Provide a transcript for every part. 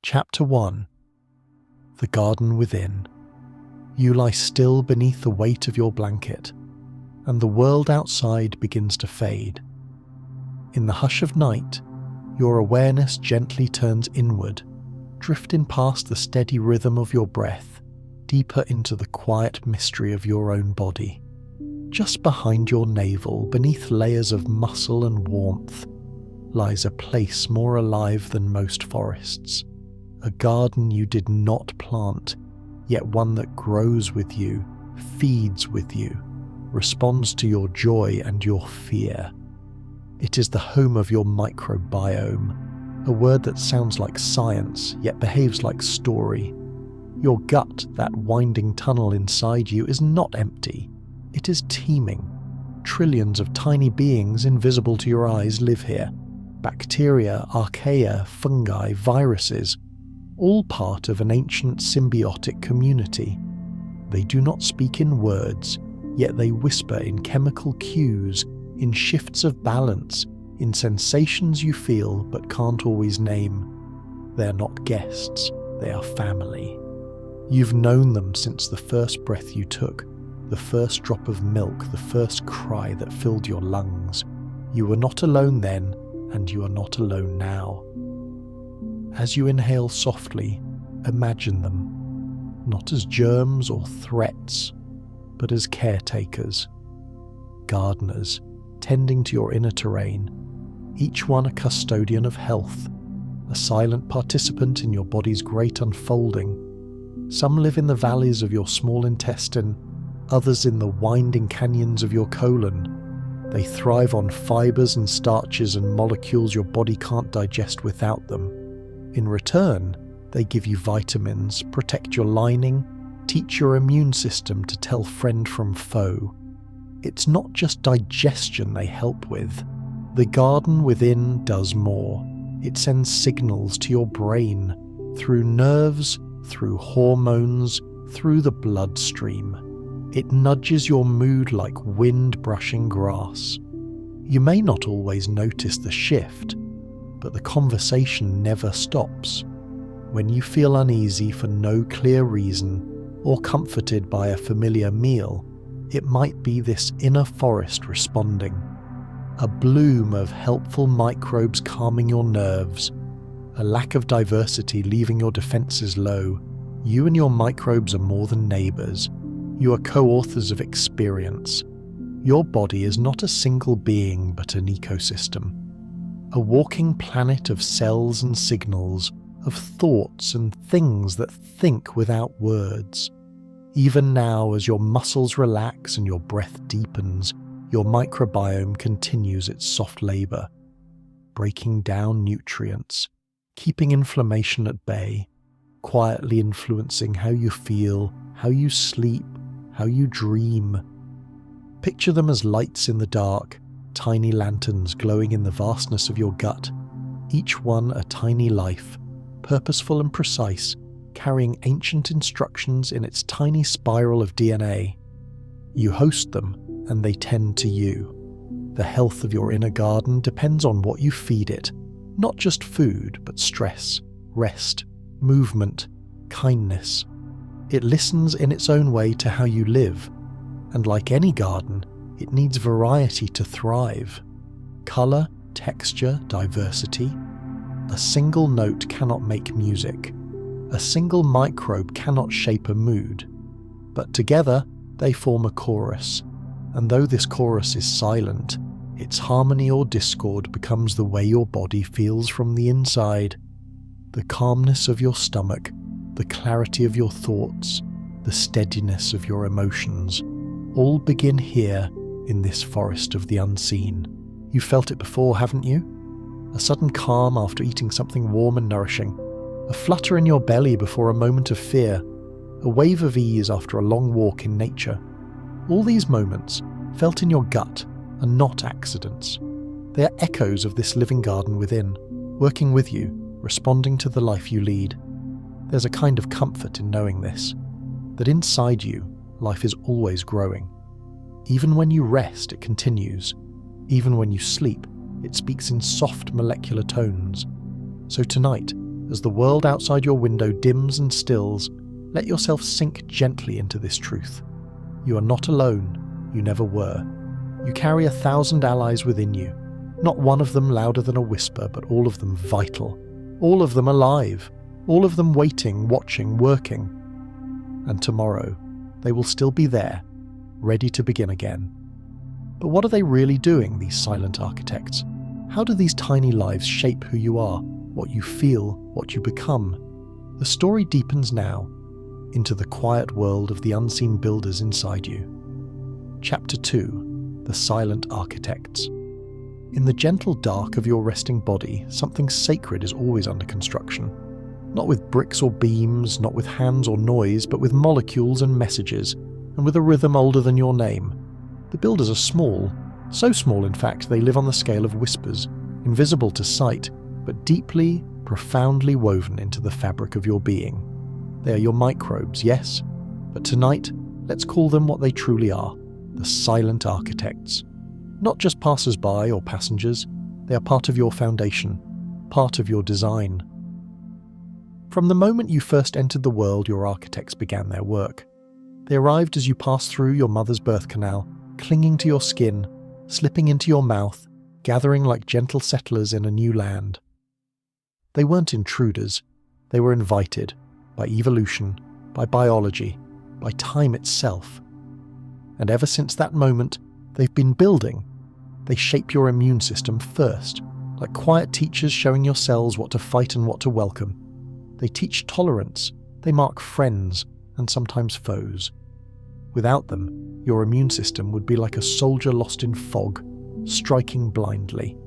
Chapter 1. The Garden Within. You lie still beneath the weight of your blanket, and the world outside begins to fade. In the hush of night, your awareness gently turns inward, drifting past the steady rhythm of your breath, deeper into the quiet mystery of your own body. Just behind your navel, beneath layers of muscle and warmth, lies a place more alive than most forests. A garden you did not plant, yet one that grows with you, feeds with you, responds to your joy and your fear. It is the home of your microbiome, a word that sounds like science, yet behaves like story. Your gut, that winding tunnel inside you, is not empty. It is teeming. Trillions of tiny beings invisible to your eyes live here. Bacteria, archaea, fungi, viruses, all part of an ancient symbiotic community. They do not speak in words, yet they whisper in chemical cues, in shifts of balance, in sensations you feel but can't always name. They are not guests, they are family. You've known them since the first breath you took, the first drop of milk, the first cry that filled your lungs. You were not alone then, and you are not alone now. As you inhale softly, imagine them, not as germs or threats, but as caretakers, gardeners, tending to your inner terrain, each one a custodian of health, a silent participant in your body's great unfolding. Some live in the valleys of your small intestine, others in the winding canyons of your colon. They thrive on fibers and starches and molecules your body can't digest without them. In return, they give you vitamins, protect your lining, teach your immune system to tell friend from foe. It's not just digestion they help with. The garden within does more. It sends signals to your brain, through nerves, through hormones, through the bloodstream. It nudges your mood like wind brushing grass. You may not always notice the shift, but the conversation never stops. When you feel uneasy for no clear reason, or comforted by a familiar meal, it might be this inner forest responding. A bloom of helpful microbes calming your nerves, a lack of diversity leaving your defenses low. You and your microbes are more than neighbours. You are co-authors of experience. Your body is not a single being but an ecosystem. A walking planet of cells and signals, of thoughts and things that think without words. Even now, as your muscles relax and your breath deepens, your microbiome continues its soft labour, breaking down nutrients, keeping inflammation at bay, quietly influencing how you feel, how you sleep, how you dream. Picture them as lights in the dark, tiny lanterns glowing in the vastness of your gut, each one a tiny life, purposeful and precise, carrying ancient instructions in its tiny spiral of DNA. You host them, and they tend to you. The health of your inner garden depends on what you feed it, not just food, but stress, rest, movement, kindness. It listens in its own way to how you live, and like any garden, it needs variety to thrive. Colour, texture, diversity. A single note cannot make music. A single microbe cannot shape a mood. But together, they form a chorus. And though this chorus is silent, its harmony or discord becomes the way your body feels from the inside. The calmness of your stomach, the clarity of your thoughts, the steadiness of your emotions, all begin here in this forest of the unseen. You've felt it before, haven't you? A sudden calm after eating something warm and nourishing, a flutter in your belly before a moment of fear, a wave of ease after a long walk in nature. All these moments, felt in your gut, are not accidents. They are echoes of this living garden within, working with you, responding to the life you lead. There's a kind of comfort in knowing this, that inside you, life is always growing. Even when you rest, it continues. Even when you sleep, it speaks in soft molecular tones. So tonight, As the world outside your window dims and stills, let yourself sink gently into this truth. You are not alone. You never were. You carry 1,000 allies within you, not one of them louder than a whisper, but all of them vital, all of them alive, all of them waiting, watching, working. And tomorrow, they will still be there, ready to begin again. But what are they really doing, these silent architects? How do these tiny lives shape who you are, what you feel, what you become? The story deepens now into the quiet world of the unseen builders inside you. Chapter 2: The Silent Architects. In the gentle dark of your resting body, something sacred is always under construction. Not with bricks or beams, not with hands or noise, but with molecules and messages, and with a rhythm older than your name. The builders are small, so small in fact they live on the scale of whispers, invisible to sight, but deeply, profoundly woven into the fabric of your being. They are your microbes, yes, but tonight, let's call them what they truly are, the silent architects. Not just passers-by or passengers, they are part of your foundation, part of your design. From the moment you first entered the world, your architects began their work. They arrived as you passed through your mother's birth canal, clinging to your skin, slipping into your mouth, gathering like gentle settlers in a new land. They weren't intruders, they were invited, by evolution, by biology, by time itself. And ever since that moment, they've been building. They shape your immune system first, like quiet teachers showing your cells what to fight and what to welcome. They teach tolerance, they mark friends, and sometimes foes. Without them, your immune system would be like a soldier lost in fog, striking blindly.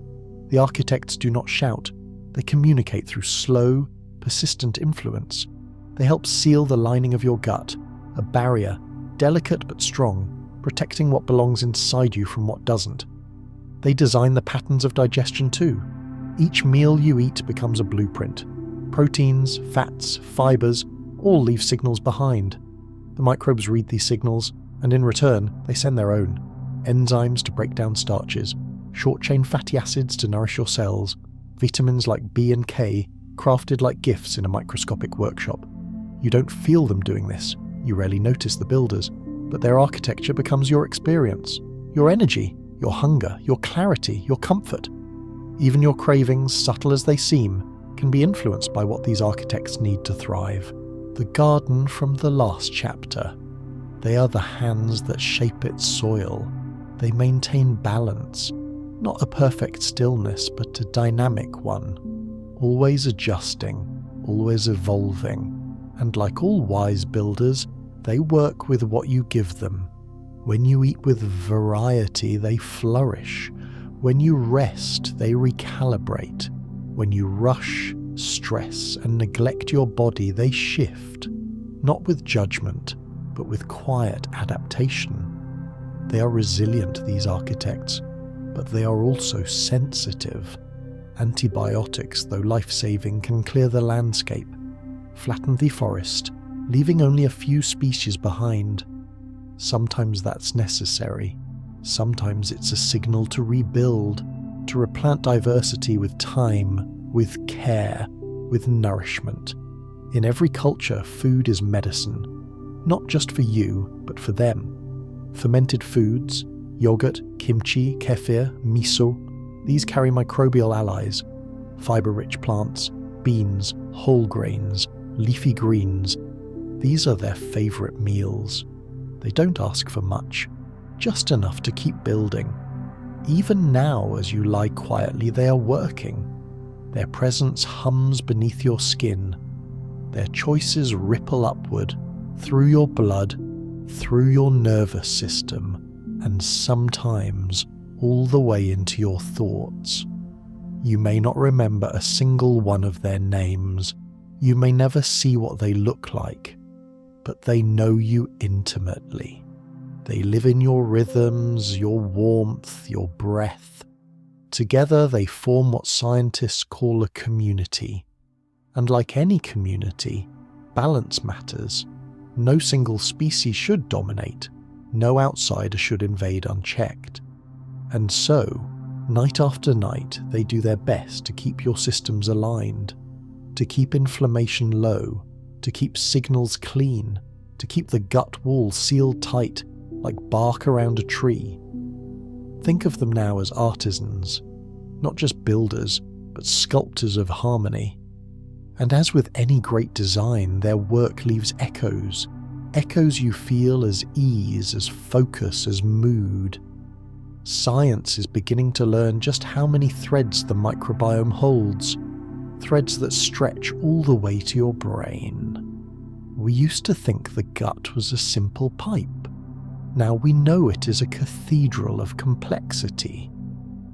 The architects do not shout, they communicate through slow, persistent influence. They help seal the lining of your gut, a barrier, delicate but strong, protecting what belongs inside you from what doesn't. They design the patterns of digestion too. Each meal you eat becomes a blueprint. Proteins, fats, fibers, all leave signals behind. The microbes read these signals, and in return, they send their own. Enzymes to break down starches, short-chain fatty acids to nourish your cells, vitamins like B and K, crafted like gifts in a microscopic workshop. You don't feel them doing this, you rarely notice the builders, but their architecture becomes your experience, your energy, your hunger, your clarity, your comfort. Even your cravings, subtle as they seem, can be influenced by what these architects need to thrive. The garden from the last chapter. They are the hands that shape its soil. They maintain balance, not a perfect stillness, but a dynamic one, always adjusting, always evolving. And like all wise builders, they work with what you give them. When you eat with variety, they flourish. When you rest, they recalibrate. When you rush, stress, and neglect your body, they shift. Not with judgment, but with quiet adaptation. They are resilient, these architects, but they are also sensitive. Antibiotics, though life-saving, can clear the landscape, flatten the forest, leaving only a few species behind. Sometimes that's necessary. Sometimes it's a signal to rebuild, to replant diversity with time, with care, with nourishment. In every culture, food is medicine, not just for you, but for them. Fermented foods, yogurt, kimchi, kefir, miso, these carry microbial allies. Fiber-rich plants, beans, whole grains, leafy greens, these are their favourite meals. They don't ask for much, just enough to keep building. Even now, as you lie quietly, they are working. Their presence hums beneath your skin. Their choices ripple upward, through your blood, through your nervous system, and sometimes all the way into your thoughts. You may not remember a single one of their names. You may never see what they look like, but they know you intimately. They live in your rhythms, your warmth, your breath. Together they form what scientists call a community. And like any community, balance matters. No single species should dominate. No outsider should invade unchecked. And so, night after night, they do their best to keep your systems aligned, to keep inflammation low, to keep signals clean, to keep the gut wall sealed tight like bark around a tree. Think of them now as artisans, not just builders, but sculptors of harmony. And as with any great design, their work leaves echoes you feel as ease, as focus, as mood. Science is beginning to learn just how many threads the microbiome holds, threads that stretch all the way to your brain. We used to think the gut was a simple pipe. Now we know it is a cathedral of complexity,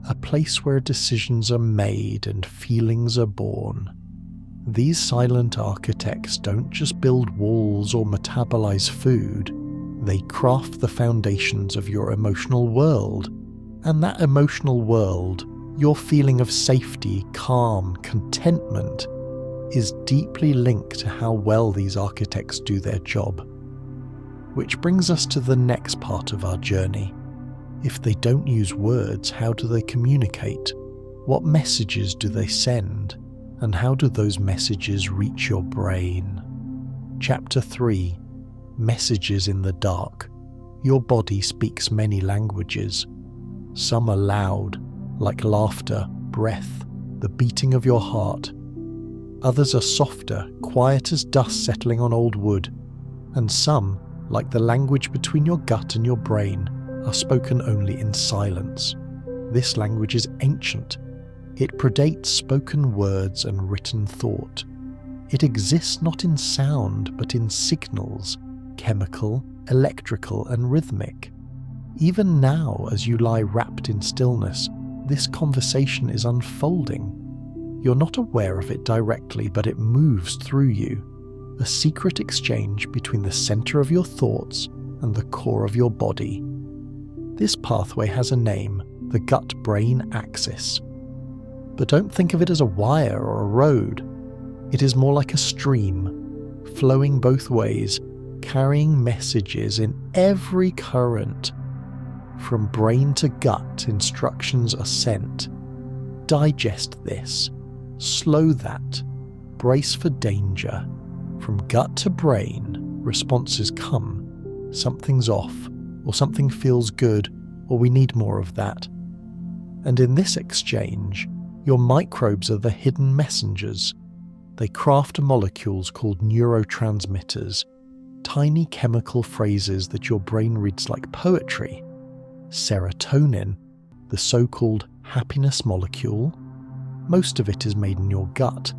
a place where decisions are made and feelings are born. These silent architects don't just build walls or metabolize food, they craft the foundations of your emotional world. And that emotional world, your feeling of safety, calm, contentment, is deeply linked to how well these architects do their job. Which brings us to the next part of our journey. If they don't use words, how do they communicate? What messages do they send? And how do those messages reach your brain? Chapter 3. Messages in the dark. Your body speaks many languages. Some are loud, like laughter, breath, the beating of your heart. Others are softer, quiet as dust settling on old wood. And some, like the language between your gut and your brain, are spoken only in silence. This language is ancient. It predates spoken words and written thought. It exists not in sound, but in signals, chemical, electrical, and rhythmic. Even now, as you lie wrapped in stillness, this conversation is unfolding. You're not aware of it directly, but it moves through you. A secret exchange between the center of your thoughts and the core of your body. This pathway has a name, the gut-brain axis. But don't think of it as a wire or a road. It is more like a stream, flowing both ways, carrying messages in every current. From brain to gut, instructions are sent. Digest this. Slow that. Brace for danger. From gut to brain, responses come. Something's off, or something feels good, or we need more of that. And in this exchange, your microbes are the hidden messengers. They craft molecules called neurotransmitters, tiny chemical phrases that your brain reads like poetry. Serotonin, the so-called happiness molecule, most of it is made in your gut,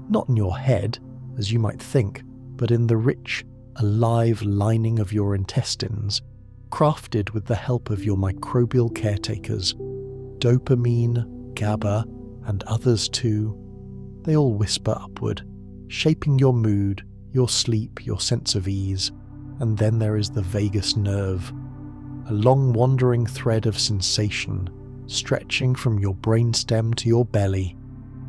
not in your head, as you might think, but in the rich, alive lining of your intestines, crafted with the help of your microbial caretakers, dopamine, GABA, and others too. They all whisper upward, shaping your mood, your sleep, your sense of ease. And then there is the vagus nerve, a long wandering thread of sensation, stretching from your brainstem to your belly.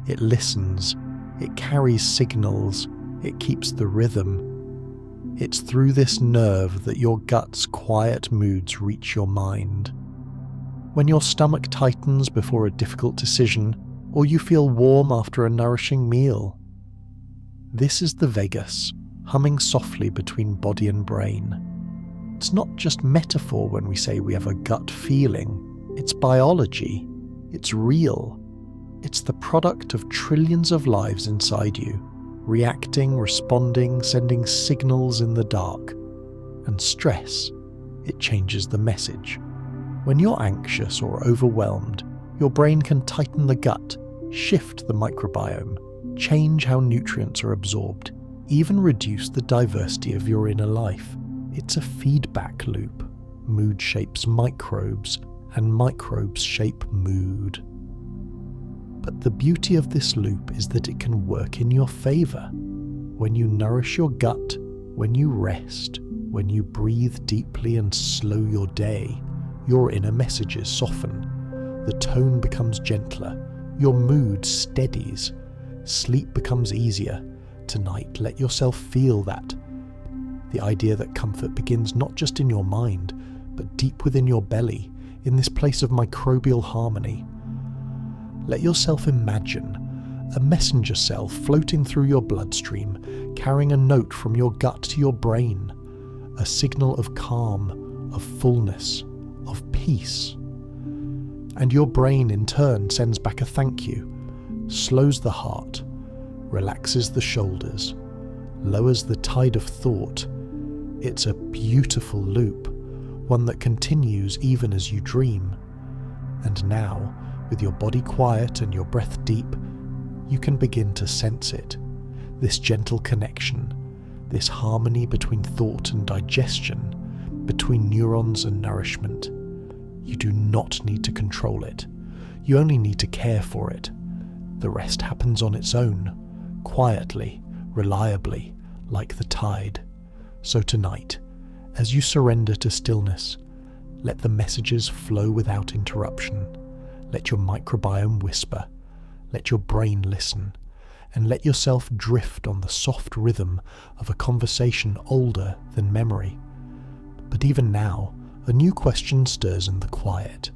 It listens, it carries signals, it keeps the rhythm. It's through this nerve that your gut's quiet moods reach your mind. When your stomach tightens before a difficult decision, or you feel warm after a nourishing meal. This is the vagus, humming softly between body and brain. It's not just metaphor when we say we have a gut feeling. It's biology. It's real. It's the product of trillions of lives inside you, reacting, responding, sending signals in the dark. And stress, it changes the message. When you're anxious or overwhelmed, your brain can tighten the gut, shift the microbiome, change how nutrients are absorbed, even reduce the diversity of your inner life. It's a feedback loop. Mood shapes microbes, and microbes shape mood. But the beauty of this loop is that it can work in your favor. When you nourish your gut, when you rest, when you breathe deeply and slow your day, your inner messages soften. The tone becomes gentler. Your mood steadies. Sleep becomes easier. Tonight, let yourself feel that. The idea that comfort begins not just in your mind, but deep within your belly, in this place of microbial harmony. Let yourself imagine a messenger cell floating through your bloodstream, carrying a note from your gut to your brain, a signal of calm, of fullness, of peace. And your brain in turn sends back a thank you, slows the heart, relaxes the shoulders, lowers the tide of thought. It's a beautiful loop, one that continues even as you dream. And now, with your body quiet and your breath deep, you can begin to sense it, this gentle connection, this harmony between thought and digestion, between neurons and nourishment. You do not need to control it. You only need to care for it. The rest happens on its own, quietly, reliably, like the tide. So tonight, as you surrender to stillness, let the messages flow without interruption. Let your microbiome whisper. Let your brain listen. And let yourself drift on the soft rhythm of a conversation older than memory. But even now, a new question stirs in the quiet.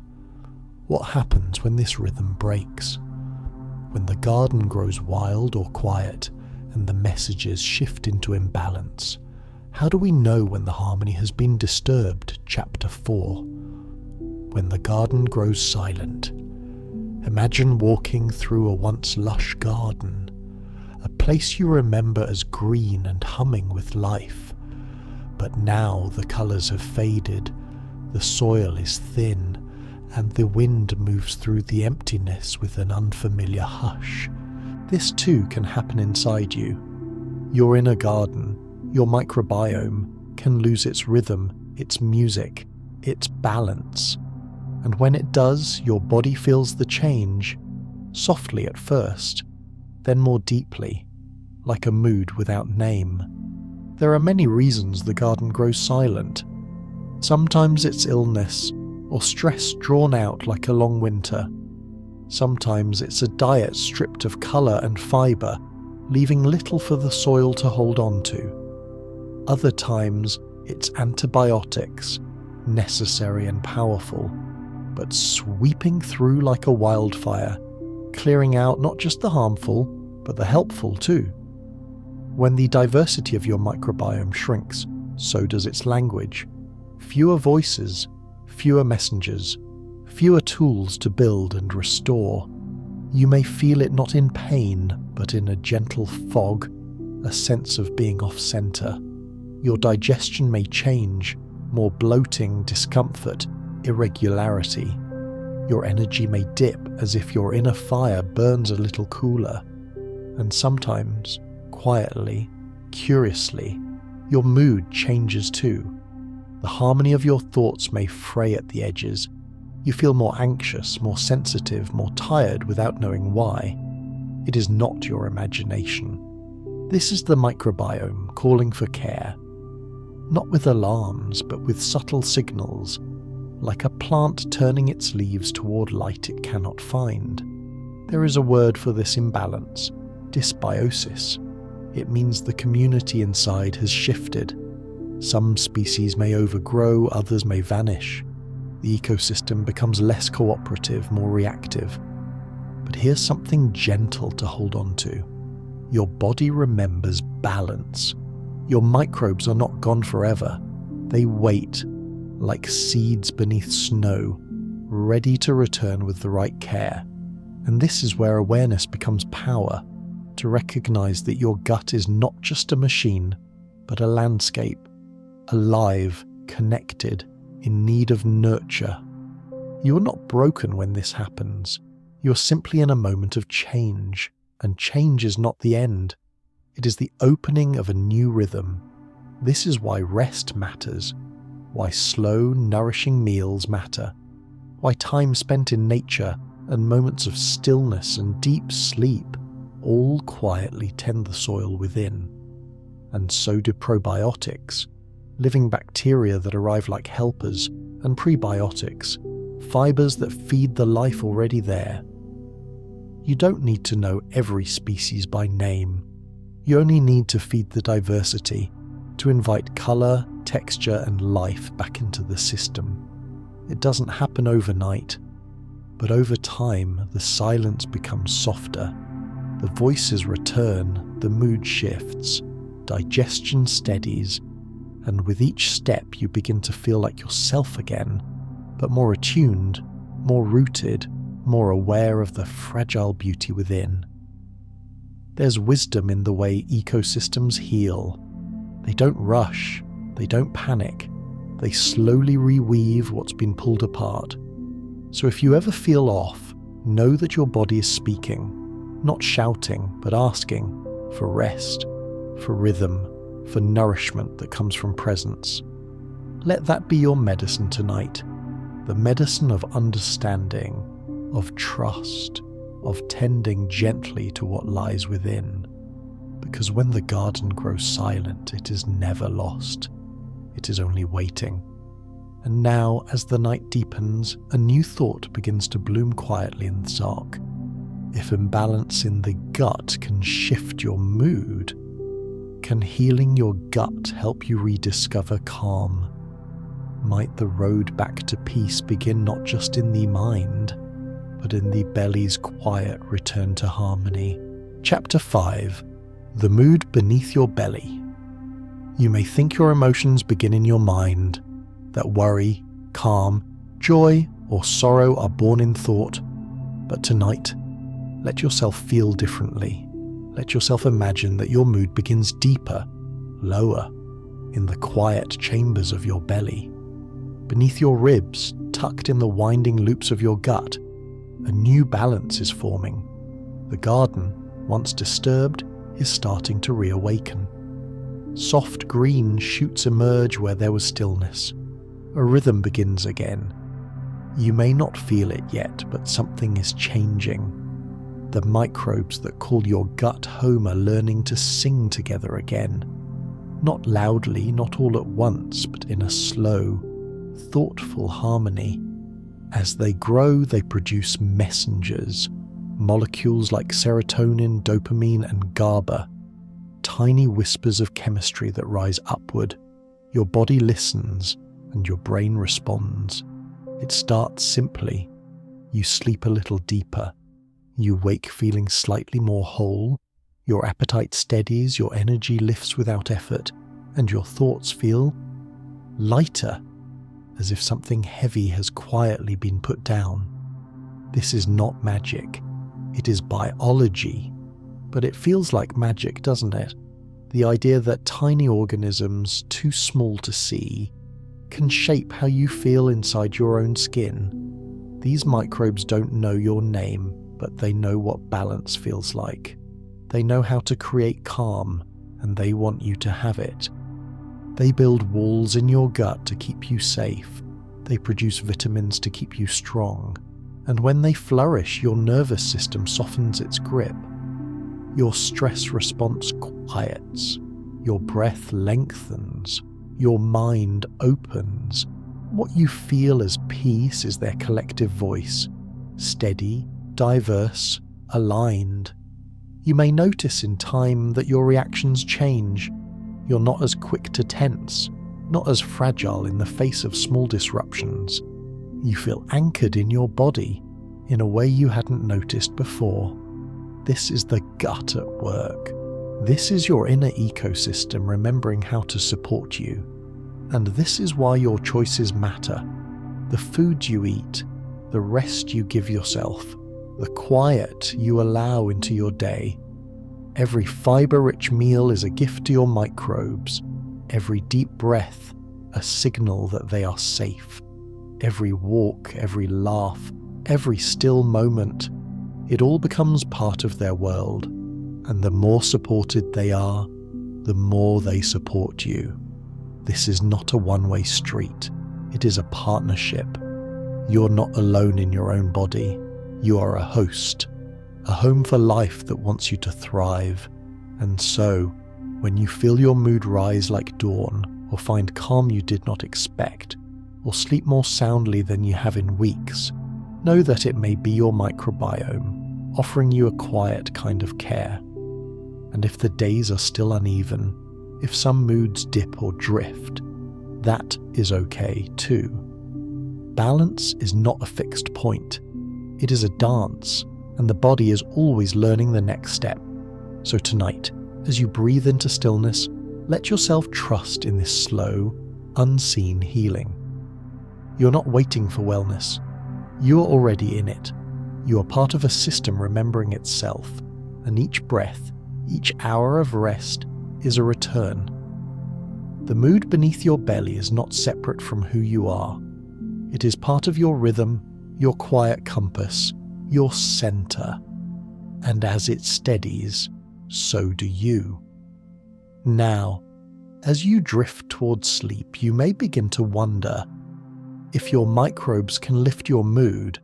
What happens when this rhythm breaks? When the garden grows wild or quiet, and the messages shift into imbalance? How do we know when the harmony has been disturbed? Chapter 4. When the garden grows silent. Imagine walking through a once lush garden, a place you remember as green and humming with life. But now the colours have faded, the soil is thin, and the wind moves through the emptiness with an unfamiliar hush. This too can happen inside you. Your inner garden, your microbiome, can lose its rhythm, its music, its balance. And when it does, your body feels the change, softly at first, then more deeply, like a mood without name. There are many reasons the garden grows silent. Sometimes it's illness, or stress drawn out like a long winter. Sometimes it's a diet stripped of colour and fibre, leaving little for the soil to hold on to. Other times it's antibiotics, necessary and powerful, but sweeping through like a wildfire, clearing out not just the harmful, but the helpful too. When the diversity of your microbiome shrinks, so does its language. Fewer voices, fewer messengers, fewer tools to build and restore. You may feel it not in pain, but in a gentle fog, a sense of being off-centre. Your digestion may change, more bloating, discomfort, irregularity. Your energy may dip as if your inner fire burns a little cooler. And sometimes, quietly, curiously, your mood changes too. The harmony of your thoughts may fray at the edges. You feel more anxious, more sensitive, more tired without knowing why. It is not your imagination. This is the microbiome calling for care. Not with alarms, but with subtle signals, like a plant turning its leaves toward light it cannot find. There is a word for this imbalance: dysbiosis. It means the community inside has shifted. Some species may overgrow, others may vanish. The ecosystem becomes less cooperative, more reactive. But here's something gentle to hold on to. Your body remembers balance. Your microbes are not gone forever. They wait, like seeds beneath snow, ready to return with the right care. And this is where awareness becomes power, to recognize that your gut is not just a machine, but a landscape, alive, connected, in need of nurture. You are not broken when this happens. You are simply in a moment of change, and change is not the end. It is the opening of a new rhythm. This is why rest matters, why slow, nourishing meals matter, why time spent in nature and moments of stillness and deep sleep all quietly tend the soil within. And so do probiotics, living bacteria that arrive like helpers, and prebiotics, fibers that feed the life already there. You don't need to know every species by name. You only need to feed the diversity, to invite colour, texture and life back into the system. It doesn't happen overnight, but over time the silence becomes softer, The voices return, the mood shifts, digestion steadies, and with each step you begin to feel like yourself again, but more attuned, more rooted, more aware of the fragile beauty within. There's wisdom in the way ecosystems heal. They don't rush, they don't panic, they slowly reweave what's been pulled apart. So if you ever feel off, know that your body is speaking, not shouting, but asking for rest, for rhythm, for nourishment that comes from presence. Let that be your medicine tonight, the medicine of understanding, of trust, of tending gently to what lies within. Because when the garden grows silent, it is never lost. It is only waiting. And now, as the night deepens, a new thought begins to bloom quietly in Zark. If imbalance in the gut can shift your mood, can healing your gut help you rediscover calm? Might the road back to peace begin not just in the mind, but in the belly's quiet return to harmony? Chapter 5. The mood beneath your belly. You may think your emotions begin in your mind, that worry, calm, joy, or sorrow are born in thought. But tonight, let yourself feel differently. Let yourself imagine that your mood begins deeper, lower, in the quiet chambers of your belly. Beneath your ribs, tucked in the winding loops of your gut, a new balance is forming. The garden, once disturbed, is starting to reawaken. Soft green shoots emerge where there was stillness. A rhythm begins again. You may not feel it yet, but something is changing. The microbes that call your gut home are learning to sing together again. Not loudly, not all at once, but in a slow, thoughtful harmony. As they grow, they produce messengers, molecules like serotonin, dopamine, and GABA, tiny whispers of chemistry that rise upward. Your body listens, and your brain responds. It starts simply. You sleep a little deeper. You wake feeling slightly more whole. Your appetite steadies, your energy lifts without effort, and your thoughts feel lighter, as if something heavy has quietly been put down. This is not magic. It is biology. But it feels like magic, doesn't it? The idea that tiny organisms, too small to see, can shape how you feel inside your own skin. These microbes don't know your name, but they know what balance feels like. They know how to create calm, and they want you to have it. They build walls in your gut to keep you safe. They produce vitamins to keep you strong. And when they flourish, your nervous system softens its grip. Your stress response quiets. Your breath lengthens. Your mind opens. What you feel as peace is their collective voice, steady, diverse, aligned. You may notice in time that your reactions change. You're not as quick to tense, not as fragile in the face of small disruptions. You feel anchored in your body in a way you hadn't noticed before. This is the gut at work. This is your inner ecosystem remembering how to support you. And this is why your choices matter. The food you eat, the rest you give yourself, the quiet you allow into your day. Every fiber-rich meal is a gift to your microbes. Every deep breath, a signal that they are safe. Every walk, every laugh, every still moment, it all becomes part of their world. And the more supported they are, the more they support you. This is not a one-way street. It is a partnership. You're not alone in your own body. You are a host, a home for life that wants you to thrive. And so, when you feel your mood rise like dawn, or find calm you did not expect, or sleep more soundly than you have in weeks, know that it may be your microbiome, offering you a quiet kind of care. And if the days are still uneven, if some moods dip or drift, that is okay too. Balance is not a fixed point. It is a dance, and the body is always learning the next step. So tonight, as you breathe into stillness, let yourself trust in this slow, unseen healing. You're not waiting for wellness. You are already in it. You are part of a system remembering itself, and each breath, each hour of rest, is a return. The mood beneath your belly is not separate from who you are. It is part of your rhythm, your quiet compass, your center. And as it steadies, so do you. Now, as you drift towards sleep, you may begin to wonder, if your microbes can lift your mood,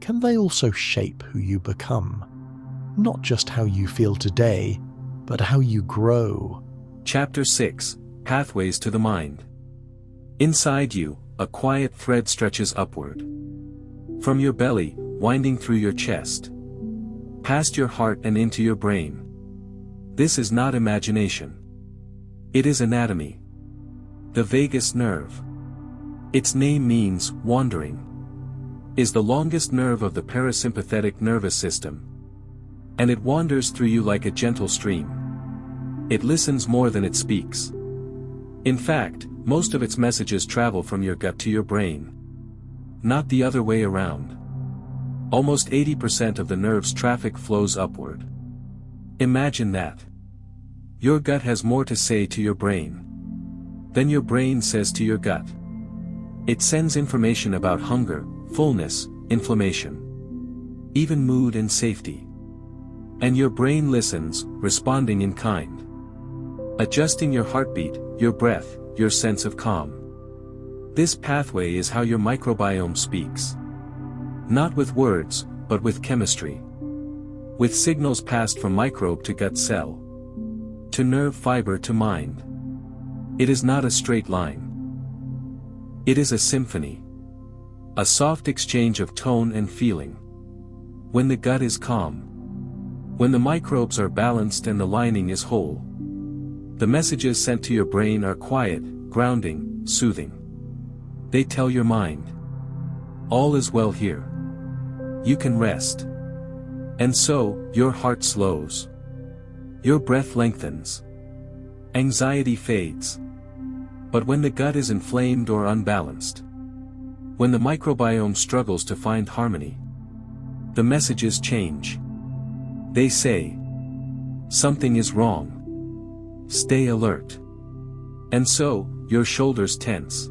can they also shape who you become? Not just how you feel today, but how you grow. Chapter 6: Pathways to the Mind. Inside you, a quiet thread stretches upward. From your belly, winding through your chest, past your heart and into your brain. This is not imagination. It is anatomy. The vagus nerve. Its name means wandering. Is the longest nerve of the parasympathetic nervous system. And it wanders through you like a gentle stream. It listens more than it speaks. In fact, most of its messages travel from your gut to your brain. Not the other way around. Almost 80% of the nerve's traffic flows upward. Imagine that. Your gut has more to say to your brain than your brain says to your gut. It sends information about hunger, fullness, inflammation, even mood and safety. And your brain listens, responding in kind. Adjusting your heartbeat, your breath, your sense of calm. This pathway is how your microbiome speaks. Not with words, but with chemistry. With signals passed from microbe to gut cell. To nerve fiber to mind. It is not a straight line. It is a symphony. A soft exchange of tone and feeling. When the gut is calm. When the microbes are balanced and the lining is whole. The messages sent to your brain are quiet, grounding, soothing. They tell your mind. All is well here. You can rest. And so, your heart slows. Your breath lengthens. Anxiety fades. But when the gut is inflamed or unbalanced, when the microbiome struggles to find harmony, the messages change. They say, something is wrong. Stay alert. And so, your shoulders tense.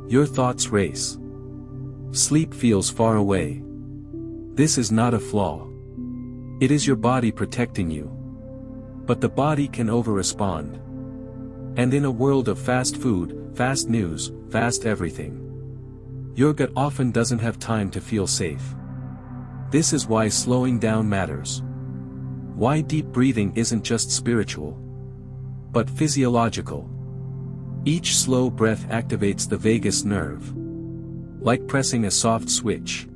Your thoughts race. Sleep feels far away. This is not a flaw. It is your body protecting you. But the body can over-respond. And in a world of fast food, fast news, fast everything, your gut often doesn't have time to feel safe. This is why slowing down matters. Why deep breathing isn't just spiritual, but physiological. Each slow breath activates the vagus nerve. Like pressing a soft switch.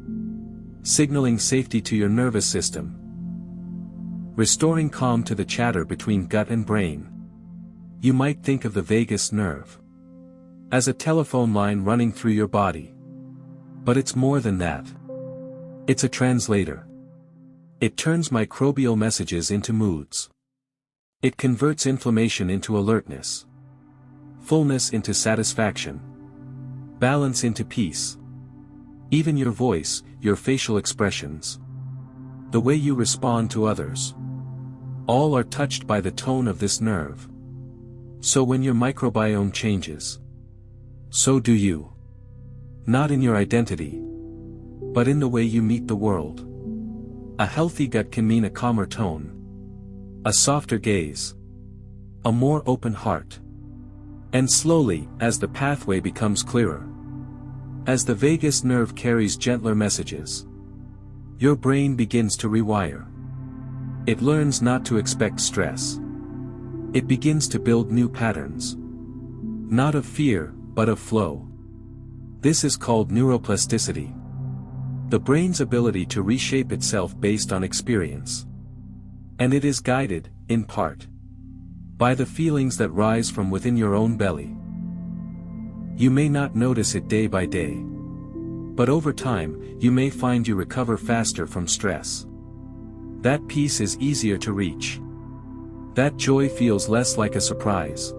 Signaling safety to your nervous system. Restoring calm to the chatter between gut and brain. You might think of the vagus nerve as a telephone line running through your body. But it's more than that. It's a translator. It turns microbial messages into moods. It converts inflammation into alertness. Fullness into satisfaction. Balance into peace. Even your voice, your facial expressions. The way you respond to others. All are touched by the tone of this nerve. So when your microbiome changes, so do you. Not in your identity, but in the way you meet the world. A healthy gut can mean a calmer tone. A softer gaze. A more open heart. And slowly, as the pathway becomes clearer, as the vagus nerve carries gentler messages, your brain begins to rewire. It learns not to expect stress. It begins to build new patterns. Not of fear, but of flow. This is called neuroplasticity. The brain's ability to reshape itself based on experience. And it is guided, in part, by the feelings that rise from within your own belly. You may not notice it day by day. But over time, you may find you recover faster from stress. That peace is easier to reach. That joy feels less like a surprise,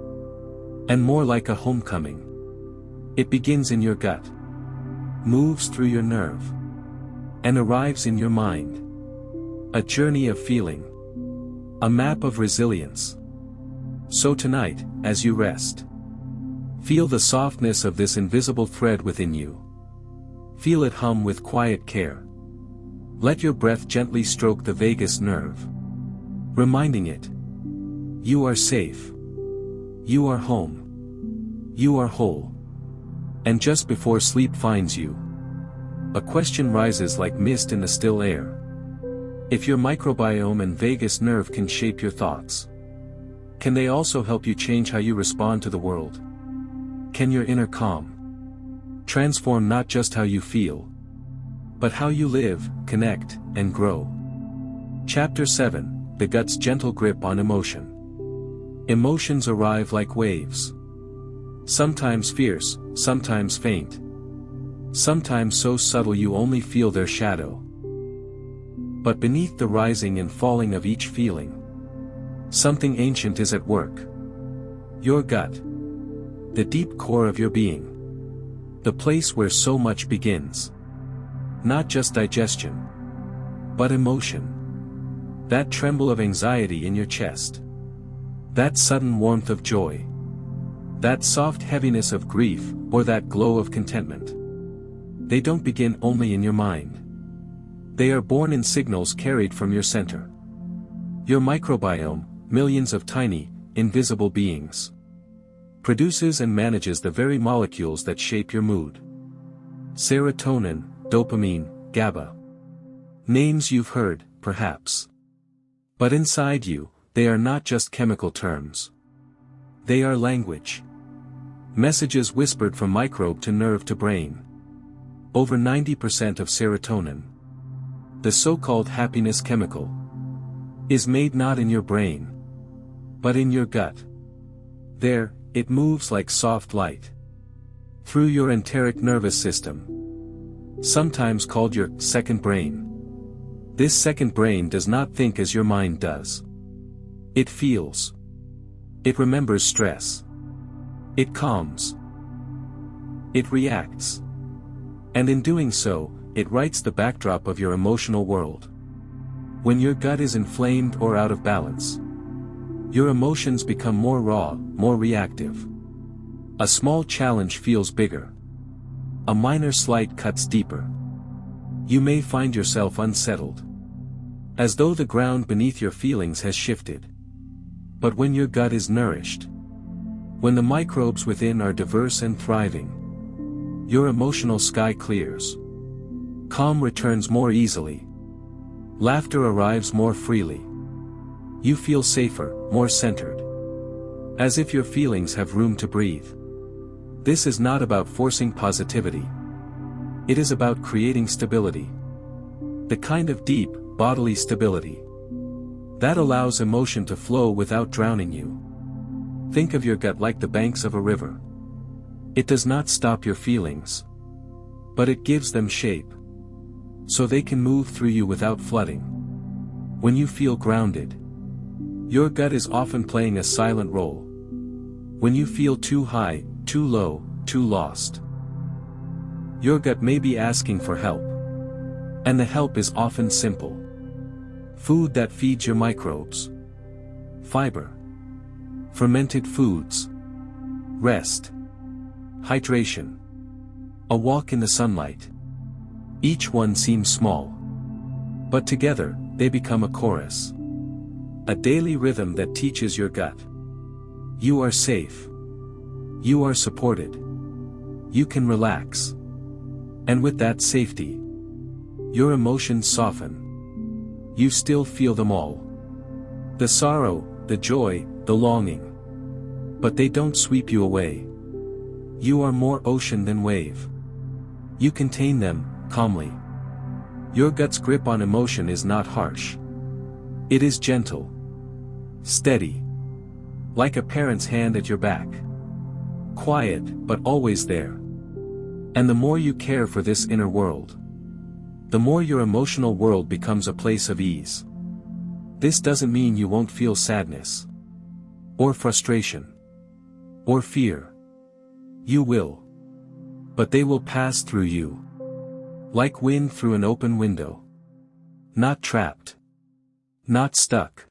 and more like a homecoming. It begins in your gut, moves through your nerve, and arrives in your mind. A journey of feeling. A map of resilience. So tonight, as you rest, feel the softness of this invisible thread within you. Feel it hum with quiet care. Let your breath gently stroke the vagus nerve, reminding it, you are safe. You are home. You are whole. And just before sleep finds you, a question rises like mist in the still air. If your microbiome and vagus nerve can shape your thoughts, can they also help you change how you respond to the world? Can your inner calm transform not just how you feel, but how you live, connect, and grow? Chapter 7, The Gut's Gentle Grip on Emotion. Emotions arrive like waves. Sometimes fierce, sometimes faint. Sometimes so subtle you only feel their shadow. But beneath the rising and falling of each feeling, something ancient is at work. Your gut. The deep core of your being. The place where so much begins. Not just digestion, but emotion. That tremble of anxiety in your chest. That sudden warmth of joy. That soft heaviness of grief, or that glow of contentment. They don't begin only in your mind. They are born in signals carried from your center. Your microbiome, millions of tiny, invisible beings, produces and manages the very molecules that shape your mood. Serotonin, dopamine, GABA. Names you've heard, perhaps. But inside you, they are not just chemical terms. They are language. Messages whispered from microbe to nerve to brain. Over 90% of serotonin, the so-called happiness chemical, is made not in your brain, but in your gut. There, it moves like soft light through your enteric nervous system, sometimes called your second brain. This second brain does not think as your mind does. It feels. It remembers stress. It calms. It reacts. And in doing so, it writes the backdrop of your emotional world. When your gut is inflamed or out of balance, your emotions become more raw, more reactive. A small challenge feels bigger. A minor slight cuts deeper. You may find yourself unsettled, as though the ground beneath your feelings has shifted. But when your gut is nourished, when the microbes within are diverse and thriving, your emotional sky clears. Calm returns more easily. Laughter arrives more freely. You feel safer, more centered. As if your feelings have room to breathe. This is not about forcing positivity. It is about creating stability. The kind of deep, bodily stability that allows emotion to flow without drowning you. Think of your gut like the banks of a river. It does not stop your feelings, but it gives them shape, so they can move through you without flooding. When you feel grounded, your gut is often playing a silent role. When you feel too high, too low, too lost, your gut may be asking for help. And the help is often simple. Food that feeds your microbes. Fiber. Fermented foods. Rest. Hydration. A walk in the sunlight. Each one seems small, but together, they become a chorus. A daily rhythm that teaches your gut. You are safe. You are supported. You can relax. And with that safety, your emotions soften. You still feel them all. The sorrow, the joy, the longing. But they don't sweep you away. You are more ocean than wave. You contain them, calmly. Your gut's grip on emotion is not harsh. It is gentle. Steady. Like a parent's hand at your back. Quiet, but always there. And the more you care for this inner world, the more your emotional world becomes a place of ease. This doesn't mean you won't feel sadness, or frustration, or fear. You will. But they will pass through you, like wind through an open window. Not trapped. Not stuck.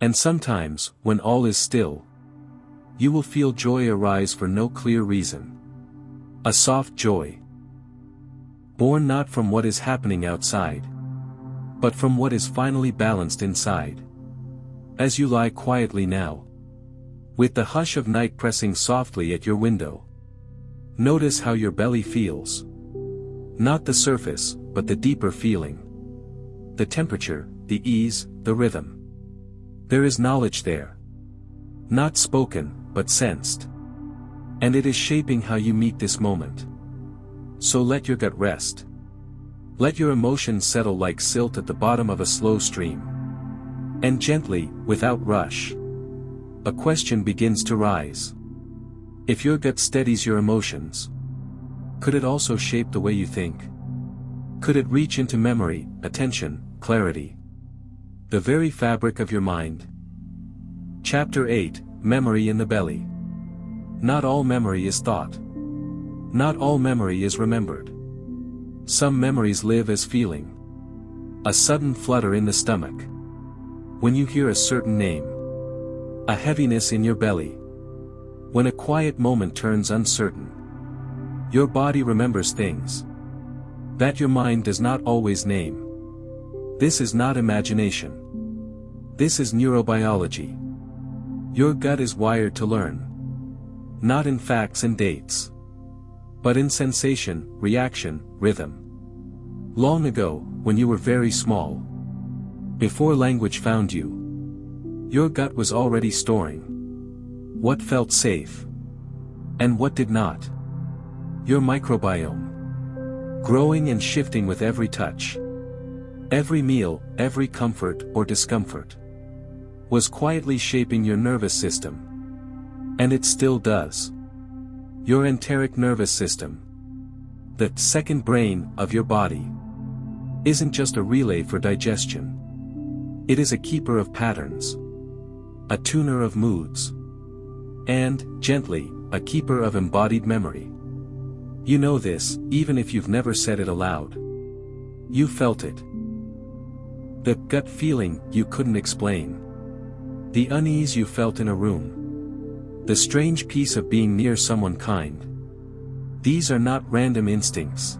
And sometimes, when all is still, you will feel joy arise for no clear reason. A soft joy. Born not from what is happening outside, but from what is finally balanced inside. As you lie quietly now, with the hush of night pressing softly at your window, notice how your belly feels. Not the surface, but the deeper feeling. The temperature, the ease, the rhythm. There is knowledge there. Not spoken, but sensed. And it is shaping how you meet this moment. So let your gut rest. Let your emotions settle like silt at the bottom of a slow stream. And gently, without rush, a question begins to rise. If your gut steadies your emotions, could it also shape the way you think? Could it reach into memory, attention, clarity? The very fabric of your mind. Chapter 8, Memory in the Belly. Not all memory is thought. Not all memory is remembered. Some memories live as feeling. A sudden flutter in the stomach. When you hear a certain name. A heaviness in your belly. When a quiet moment turns uncertain. Your body remembers things that your mind does not always name. This is not imagination. This is neurobiology. Your gut is wired to learn. Not in facts and dates, but in sensation, reaction, rhythm. Long ago, when you were very small, before language found you, your gut was already storing what felt safe and what did not. Your microbiome, growing and shifting with every touch, every meal, every comfort or discomfort, was quietly shaping your nervous system. And it still does. Your enteric nervous system, the second brain of your body, isn't just a relay for digestion. It is a keeper of patterns, a tuner of moods, and, gently, a keeper of embodied memory. You know this, even if you've never said it aloud. You felt it. The gut feeling you couldn't explain. The unease you felt in a room. The strange peace of being near someone kind. These are not random instincts.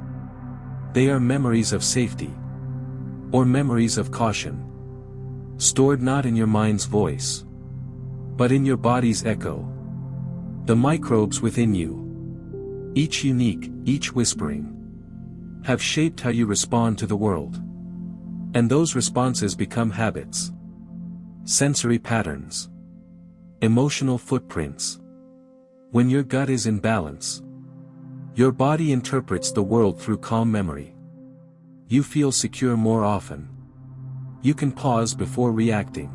They are memories of safety. Or memories of caution. Stored not in your mind's voice, but in your body's echo. The microbes within you, each unique, each whispering, have shaped how you respond to the world. And those responses become habits. Sensory patterns. Emotional footprints. When your gut is in balance, your body interprets the world through calm memory. You feel secure more often. You can pause before reacting.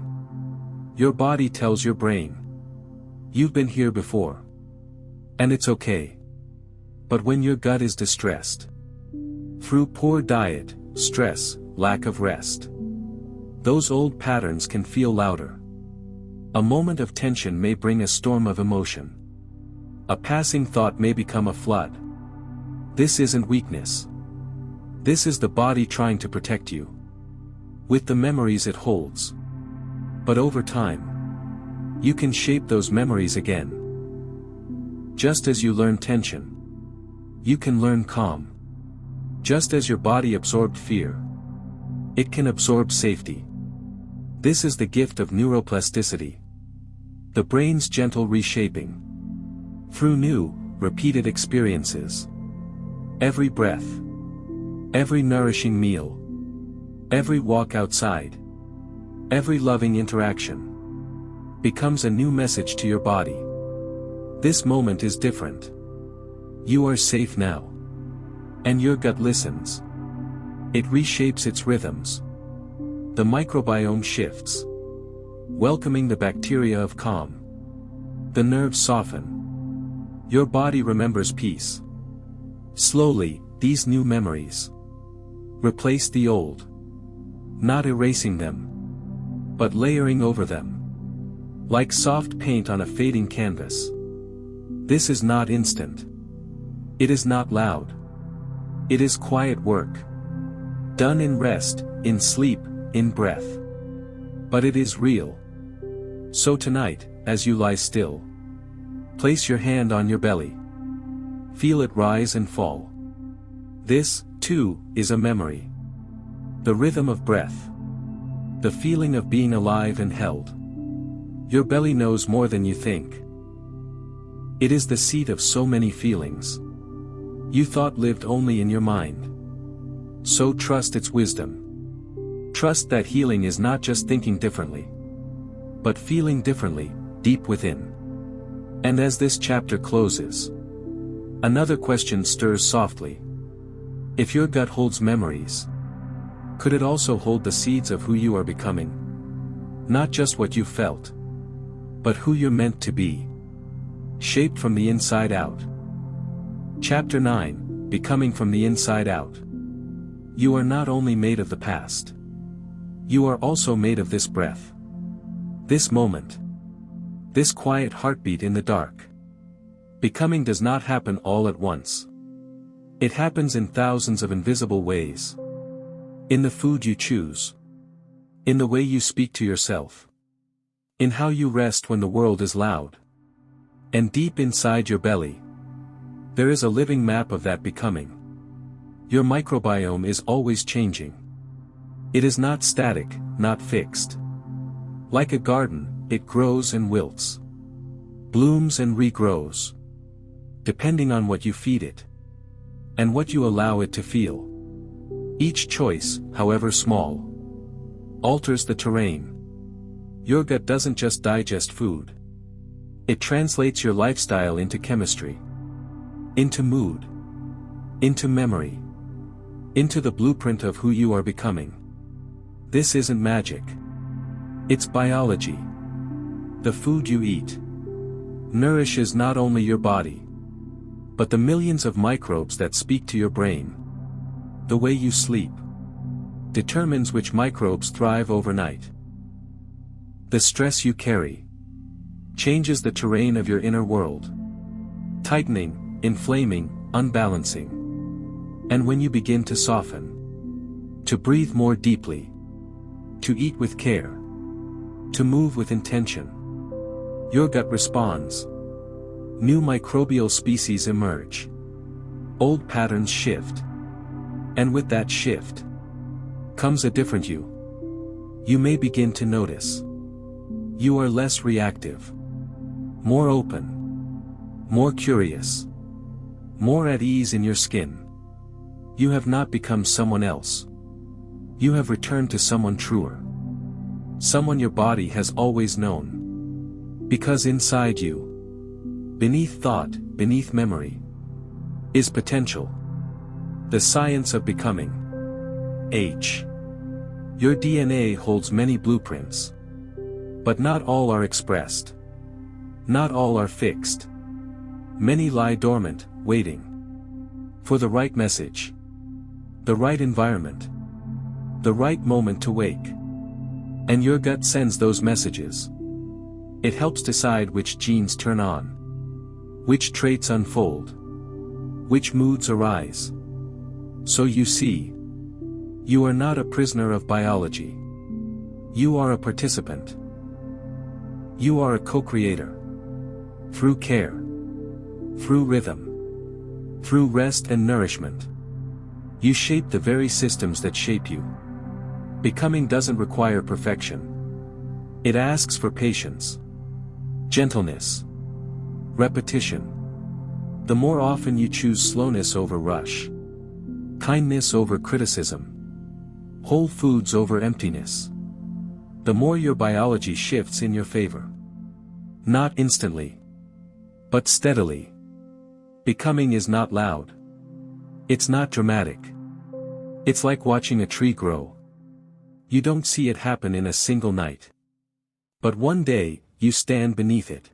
Your body tells your brain, you've been here before. And it's okay. But when your gut is distressed, through poor diet, stress, lack of rest, those old patterns can feel louder. A moment of tension may bring a storm of emotion. A passing thought may become a flood. This isn't weakness. This is the body trying to protect you, with the memories it holds. But over time, you can shape those memories again. Just as you learn tension, you can learn calm. Just as your body absorbed fear, it can absorb safety. This is the gift of neuroplasticity. The brain's gentle reshaping. Through new, repeated experiences. Every breath. Every nourishing meal. Every walk outside. Every loving interaction. Becomes a new message to your body. This moment is different. You are safe now. And your gut listens. It reshapes its rhythms. The microbiome shifts, welcoming the bacteria of calm. The nerves soften. Your body remembers peace. Slowly, these new memories replace the old, not erasing them, but layering over them. Like soft paint on a fading canvas. This is not instant. It is not loud. It is quiet work. Done in rest, in sleep, in breath. But it is real. So tonight, as you lie still, place your hand on your belly. Feel it rise and fall. This, too, is a memory. The rhythm of breath. The feeling of being alive and held. Your belly knows more than you think. It is the seat of so many feelings. You thought lived only in your mind. So trust its wisdom. Trust that healing is not just thinking differently, but feeling differently, deep within. And as this chapter closes, another question stirs softly. If your gut holds memories, could it also hold the seeds of who you are becoming? Not just what you felt, but who you're meant to be. Shaped from the inside out. Chapter 9, Becoming from the Inside Out. You are not only made of the past. You are also made of this breath. This moment. This quiet heartbeat in the dark. Becoming does not happen all at once. It happens in thousands of invisible ways. In the food you choose. In the way you speak to yourself. In how you rest when the world is loud. And deep inside your belly, there is a living map of that becoming. Your microbiome is always changing. It is not static, not fixed. Like a garden, it grows and wilts. Blooms and regrows. Depending on what you feed it. And what you allow it to feel. Each choice, however small, alters the terrain. Your gut doesn't just digest food. It translates your lifestyle into chemistry. Into mood. Into memory. Into the blueprint of who you are becoming. This isn't magic. It's biology. The food you eat nourishes not only your body, but the millions of microbes that speak to your brain. The way you sleep determines which microbes thrive overnight. The stress you carry changes the terrain of your inner world. Tightening, inflaming, unbalancing. And when you begin to soften, to breathe more deeply, to eat with care, to move with intention, your gut responds. New microbial species emerge. Old patterns shift. And with that shift comes a different you. You may begin to notice. You are less reactive. More open. More curious. More at ease in your skin. You have not become someone else. You have returned to someone truer. Someone your body has always known. Because inside you, beneath thought, beneath memory, is potential. The science of becoming. Your DNA holds many blueprints. But not all are expressed. Not all are fixed. Many lie dormant, waiting for the right message. The right environment. The right moment to wake. And your gut sends those messages. It helps decide which genes turn on. Which traits unfold. Which moods arise. So you see, you are not a prisoner of biology. You are a participant. You are a co-creator. Through care. Through rhythm. Through rest and nourishment. You shape the very systems that shape you. Becoming doesn't require perfection. It asks for patience. Gentleness. Repetition. The more often you choose slowness over rush. Kindness over criticism. Whole foods over emptiness. The more your biology shifts in your favor. Not instantly. But steadily. Becoming is not loud. It's not dramatic. It's like watching a tree grow. You don't see it happen in a single night. But one day, you stand beneath it.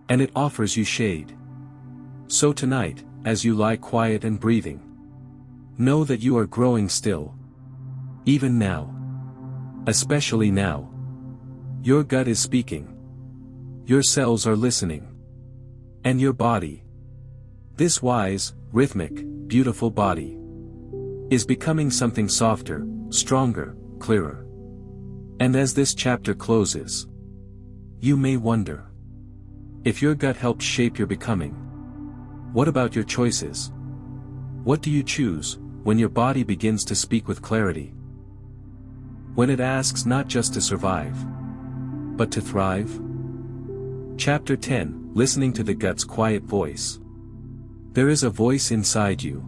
And it offers you shade. So tonight, as you lie quiet and breathing, know that you are growing still. Even now. Especially now. Your gut is speaking. Your cells are listening. And your body, this wise, rhythmic, beautiful body, is becoming something softer, stronger, clearer. And as this chapter closes, you may wonder, if your gut helped shape your becoming, what about your choices? What do you choose, when your body begins to speak with clarity? When it asks not just to survive, but to thrive? Chapter 10, Listening to the Gut's Quiet Voice. There is a voice inside you.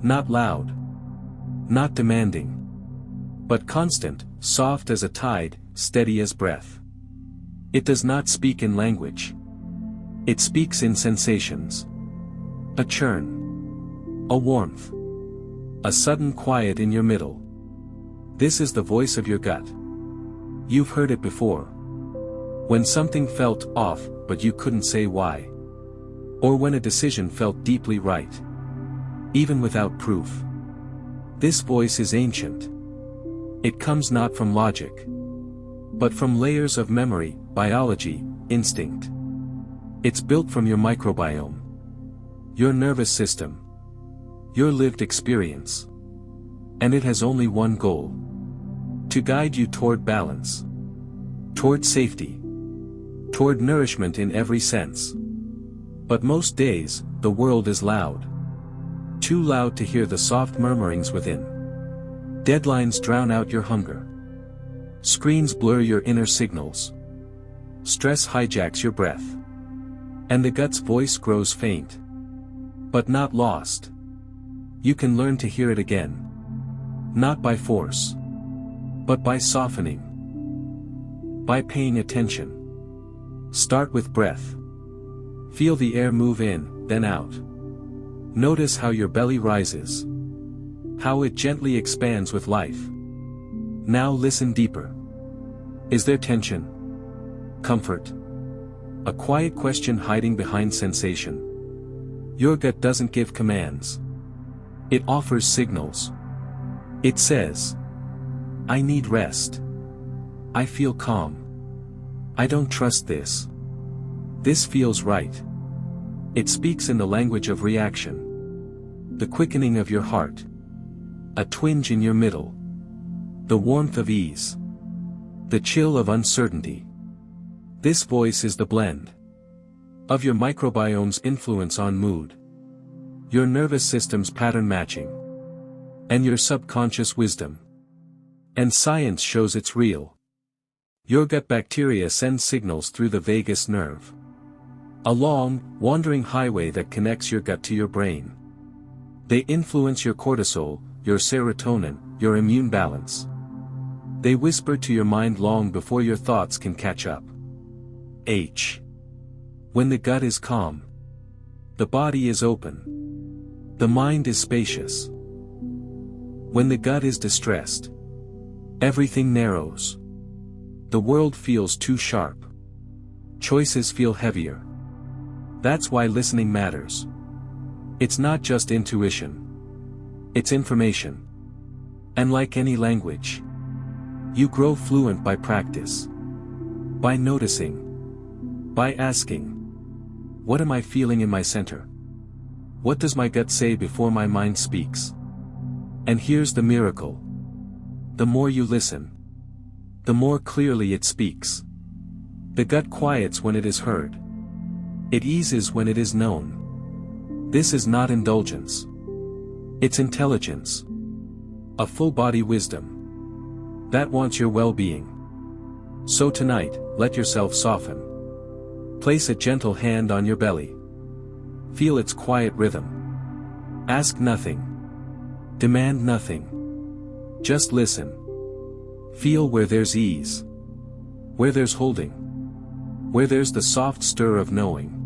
Not loud. Not demanding. But constant, soft as a tide, steady as breath. It does not speak in language. It speaks in sensations. A churn. A warmth. A sudden quiet in your middle. This is the voice of your gut. You've heard it before. When something felt off, but you couldn't say why. Or when a decision felt deeply right. Even without proof. This voice is ancient. It comes not from logic, but from layers of memory, biology, instinct. It's built from your microbiome, your nervous system, your lived experience. And it has only one goal: to guide you toward balance, toward safety, toward nourishment in every sense. But most days, the world is loud. Too loud to hear the soft murmurings within. Deadlines drown out your hunger. Screens blur your inner signals. Stress hijacks your breath. And the gut's voice grows faint. But not lost. You can learn to hear it again. Not by force, but by softening. By paying attention. Start with breath. Feel the air move in, then out. Notice how your belly rises. How it gently expands with life. Now listen deeper. Is there tension? Comfort? A quiet question hiding behind sensation? Your gut doesn't give commands. It offers signals. It says, I need rest. I feel calm. I don't trust this. This feels right. It speaks in the language of reaction. The quickening of your heart. A twinge in your middle. The warmth of ease. The chill of uncertainty. This voice is the blend of your microbiome's influence on mood, your nervous system's pattern matching, and your subconscious wisdom. And science shows it's real. Your gut bacteria send signals through the vagus nerve. A long, wandering highway that connects your gut to your brain. They influence your cortisol, your serotonin, your immune balance. They whisper to your mind long before your thoughts can catch up. When the gut is calm, the body is open. The mind is spacious. When the gut is distressed, everything narrows. The world feels too sharp. Choices feel heavier. That's why listening matters. It's not just intuition. It's information. And like any language, you grow fluent by practice. By noticing. By asking. What am I feeling in my center? What does my gut say before my mind speaks? And here's the miracle. The more you listen, the more clearly it speaks. The gut quiets when it is heard. It eases when it is known. This is not indulgence. It's intelligence. A full-body wisdom that wants your well-being. So tonight, let yourself soften. Place a gentle hand on your belly. Feel its quiet rhythm. Ask nothing. Demand nothing. Just listen. Feel where there's ease. Where there's holding. Where there's the soft stir of knowing.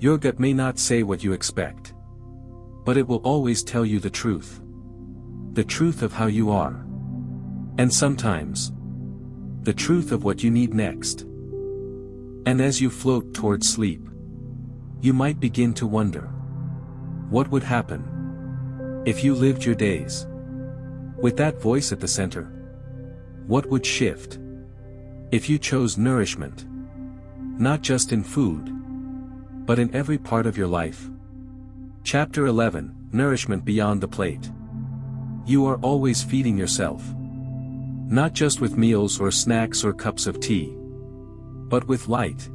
Your gut may not say what you expect. But it will always tell you the truth. The truth of how you are. And sometimes, the truth of what you need next. And as you float towards sleep, you might begin to wonder, what would happen if you lived your days with that voice at the center? What would shift If you chose nourishment, not just in food, but in every part of your life. Chapter 11, Nourishment Beyond the Plate. You are always feeding yourself. Not just with meals or snacks or cups of tea, but with light,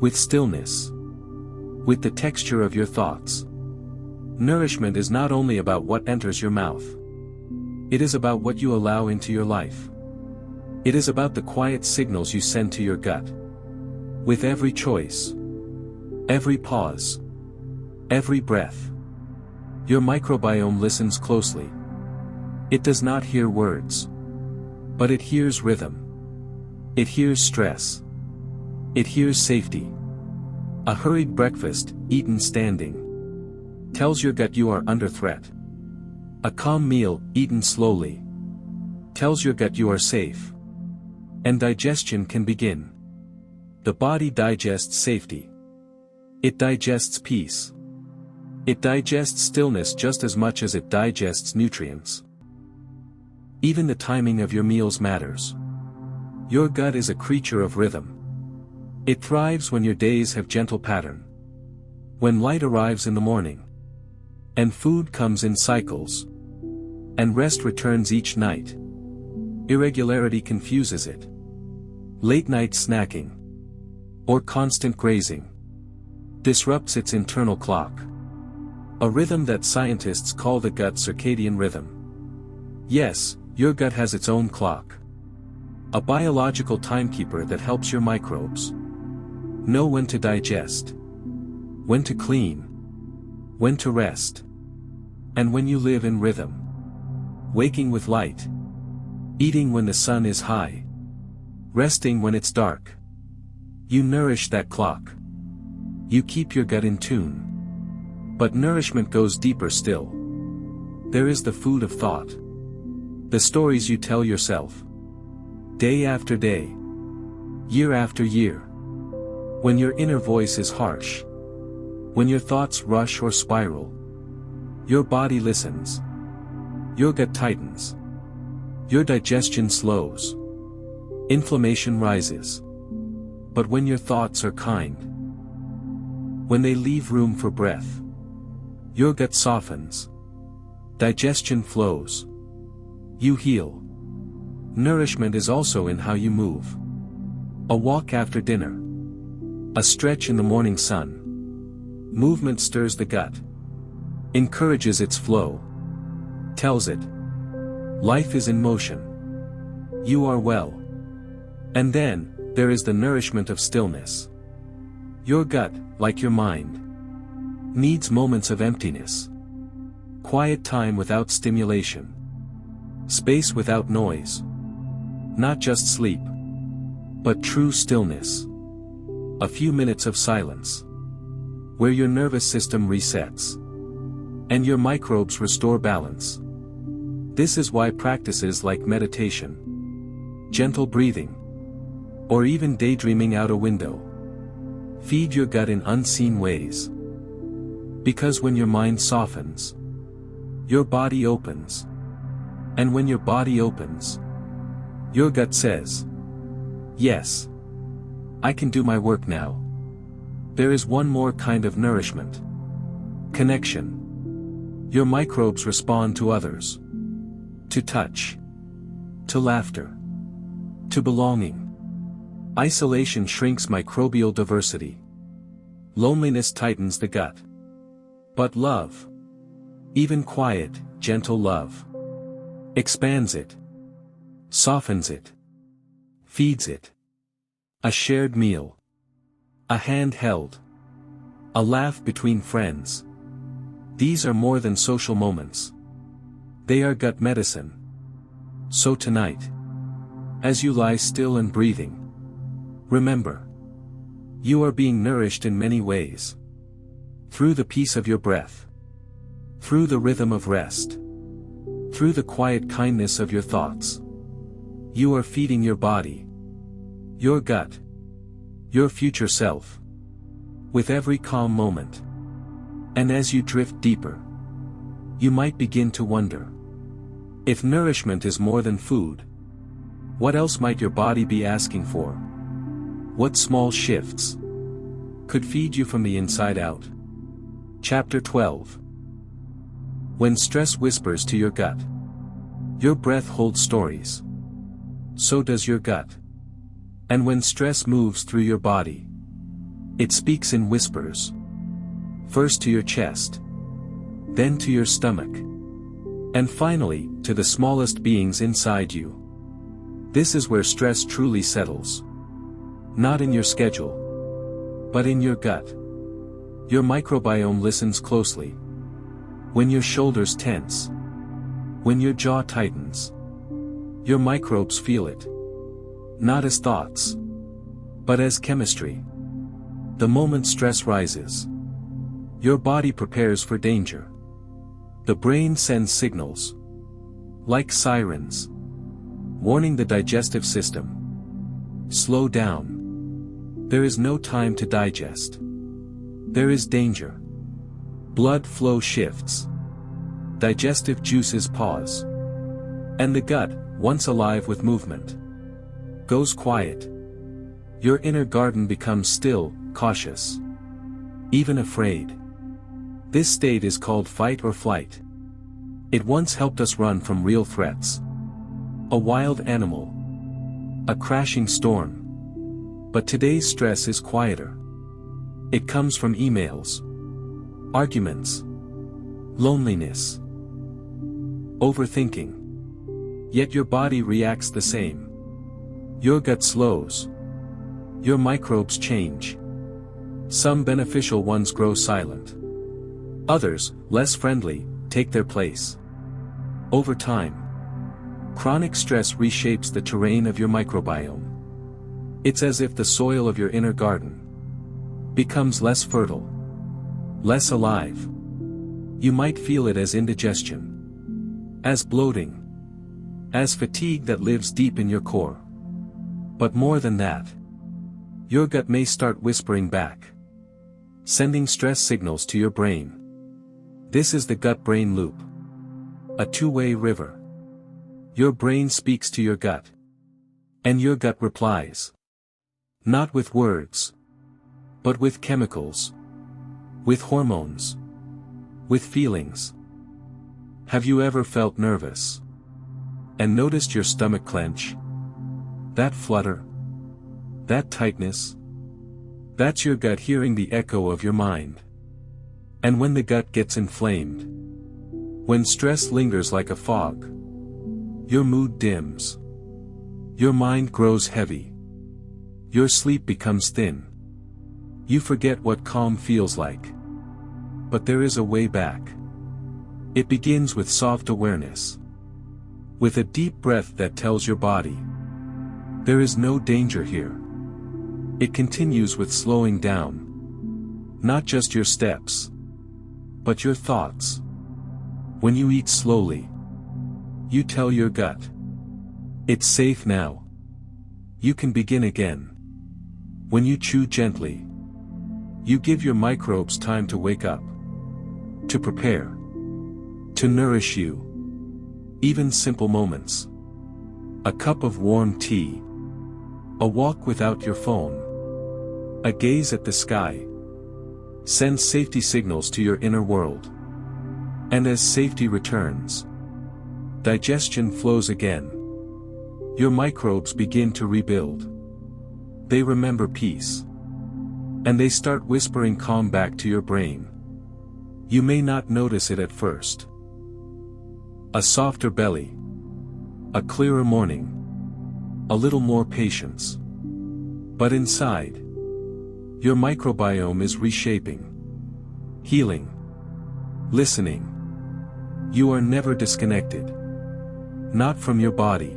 with stillness, with the texture of your thoughts. Nourishment is not only about what enters your mouth. It is about what you allow into your life. It is about the quiet signals you send to your gut. With every choice, every pause, every breath, your microbiome listens closely. It does not hear words, but it hears rhythm. It hears stress. It hears safety. A hurried breakfast, eaten standing, tells your gut you are under threat. A calm meal, eaten slowly, tells your gut you are safe. And digestion can begin. The body digests safety. It digests peace. It digests stillness just as much as it digests nutrients. Even the timing of your meals matters. Your gut is a creature of rhythm. It thrives when your days have gentle pattern. When light arrives in the morning, and food comes in cycles, and rest returns each night. Irregularity confuses it. Late night snacking, or constant grazing, disrupts its internal clock. A rhythm that scientists call the gut circadian rhythm. Yes, your gut has its own clock. A biological timekeeper that helps your microbes know when to digest, when to clean, when to rest, and when you live in rhythm. Waking with light, eating when the sun is high, resting when it's dark. You nourish that clock. You keep your gut in tune. But nourishment goes deeper still. There is the food of thought. The stories you tell yourself. Day after day. Year after year. When your inner voice is harsh. When your thoughts rush or spiral. Your body listens. Your gut tightens. Your digestion slows. Inflammation rises. But when your thoughts are kind, when they leave room for breath, your gut softens. Digestion flows. You heal. Nourishment is also in how you move. A walk after dinner. A stretch in the morning sun. Movement stirs the gut. Encourages its flow. Tells it, life is in motion. You are well. And then, there is the nourishment of stillness. Your gut, like your mind, needs moments of emptiness. Quiet time without stimulation. Space without noise. Not just sleep, but true stillness. A few minutes of silence, where your nervous system resets, and your microbes restore balance. This is why practices like meditation, gentle breathing, or even daydreaming out a window, feed your gut in unseen ways. Because when your mind softens, your body opens. And when your body opens, your gut says, yes, I can do my work now. There is one more kind of nourishment. Connection. Your microbes respond to others. To touch. To laughter. To belonging. Isolation shrinks microbial diversity. Loneliness tightens the gut. But love, even quiet, gentle love, expands it, softens it, feeds it. A shared meal, a hand held, a laugh between friends. These are more than social moments. They are gut medicine. So tonight, as you lie still and breathing, remember, you are being nourished in many ways. Through the peace of your breath. Through the rhythm of rest. Through the quiet kindness of your thoughts. You are feeding your body, your gut, your future self, with every calm moment. And as you drift deeper, you might begin to wonder if nourishment is more than food. What else might your body be asking for? What small shifts could feed you from the inside out? Chapter 12. When stress whispers to your gut. Your breath holds stories. So does your gut. And when stress moves through your body, it speaks in whispers. First to your chest, then to your stomach, and finally, to the smallest beings inside you. This is where stress truly settles. Not in your schedule, but in your gut. Your microbiome listens closely. When your shoulders tense, when your jaw tightens, your microbes feel it. Not as thoughts, but as chemistry. The moment stress rises, your body prepares for danger. The brain sends signals, like sirens, warning the digestive system. Slow down. There is no time to digest. There is danger. Blood flow shifts. Digestive juices pause. And the gut, once alive with movement, goes quiet. Your inner garden becomes still, cautious, even afraid. This state is called fight or flight. It once helped us run from real threats. A wild animal, a crashing storm. But today's stress is quieter. It comes from emails, arguments, loneliness, overthinking. Yet your body reacts the same. Your gut slows. Your microbes change. Some beneficial ones grow silent. Others, less friendly, take their place. Over time, chronic stress reshapes the terrain of your microbiome. It's as if the soil of your inner garden becomes less fertile, less alive. You might feel it as indigestion, as bloating, as fatigue that lives deep in your core. But more than that, your gut may start whispering back, sending stress signals to your brain. This is the gut-brain loop, a two-way river. Your brain speaks to your gut, and your gut replies. Not with words, but with chemicals, with hormones, with feelings. Have you ever felt nervous and noticed your stomach clench? That flutter, that tightness, that's your gut hearing the echo of your mind. And when the gut gets inflamed, when stress lingers like a fog, your mood dims, your mind grows heavy, your sleep becomes thin. You forget what calm feels like. But there is a way back. It begins with soft awareness, with a deep breath that tells your body, there is no danger here. It continues with slowing down, not just your steps, but your thoughts. When you eat slowly, you tell your gut, it's safe now. You can begin again. When you chew gently, you give your microbes time to wake up, to prepare, to nourish you. Even simple moments, a cup of warm tea, a walk without your phone, a gaze at the sky, sends safety signals to your inner world. And as safety returns, digestion flows again. Your microbes begin to rebuild. They remember peace. And they start whispering calm back to your brain. You may not notice it at first. A softer belly, a clearer morning, a little more patience. But inside, your microbiome is reshaping, healing, listening. You are never disconnected. Not from your body,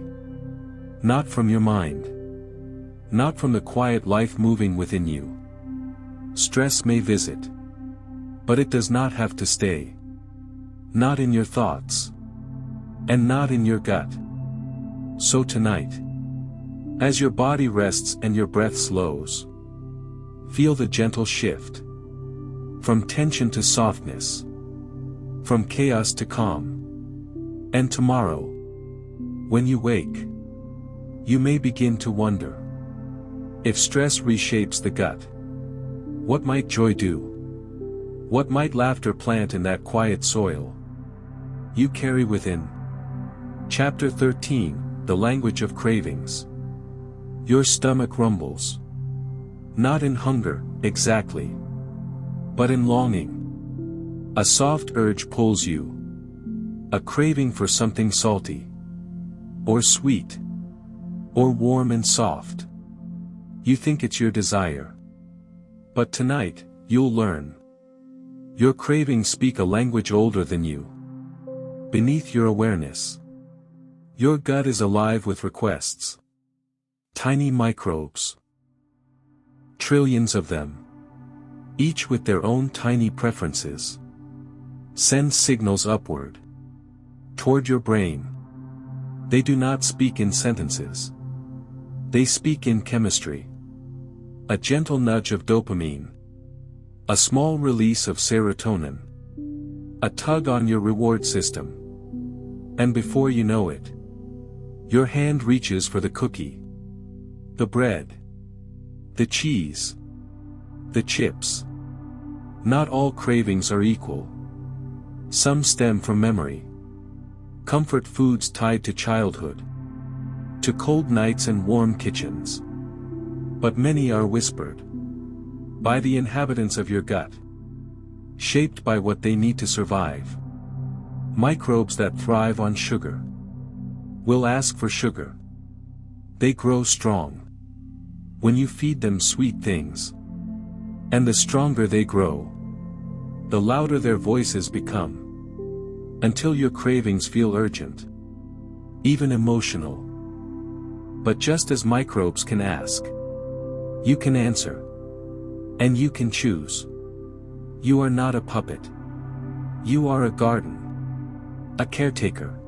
not from your mind, not from the quiet life moving within you. Stress may visit, but it does not have to stay. Not in your thoughts, and not in your gut. So tonight, as your body rests and your breath slows, feel the gentle shift. From tension to softness. From chaos to calm. And tomorrow, when you wake, You may begin to wonder. If stress reshapes the gut, what might joy do? What might laughter plant in that quiet soil you carry within? Chapter 13, The Language of Cravings. Your stomach rumbles. Not in hunger, exactly, but in longing. A soft urge pulls you. A craving for something salty, or sweet, or warm and soft. You think it's your desire. But tonight, you'll learn. Your cravings speak a language older than you. Beneath your awareness, your gut is alive with requests. Tiny microbes. Trillions of them. Each with their own tiny preferences. Send signals upward. Toward your brain. They do not speak in sentences. They speak in chemistry. A gentle nudge of dopamine. A small release of serotonin. A tug on your reward system. And before you know it, your hand reaches for the cookie, the bread, the cheese, the chips. Not all cravings are equal. Some stem from memory. Comfort foods tied to childhood, to cold nights and warm kitchens. But many are whispered by the inhabitants of your gut, shaped by what they need to survive. Microbes that thrive on sugar will ask for sugar. They grow strong when you feed them sweet things. And the stronger they grow, the louder their voices become, until your cravings feel urgent, even emotional. But just as microbes can ask, you can answer. And you can choose. You are not a puppet. You are a garden. A caretaker.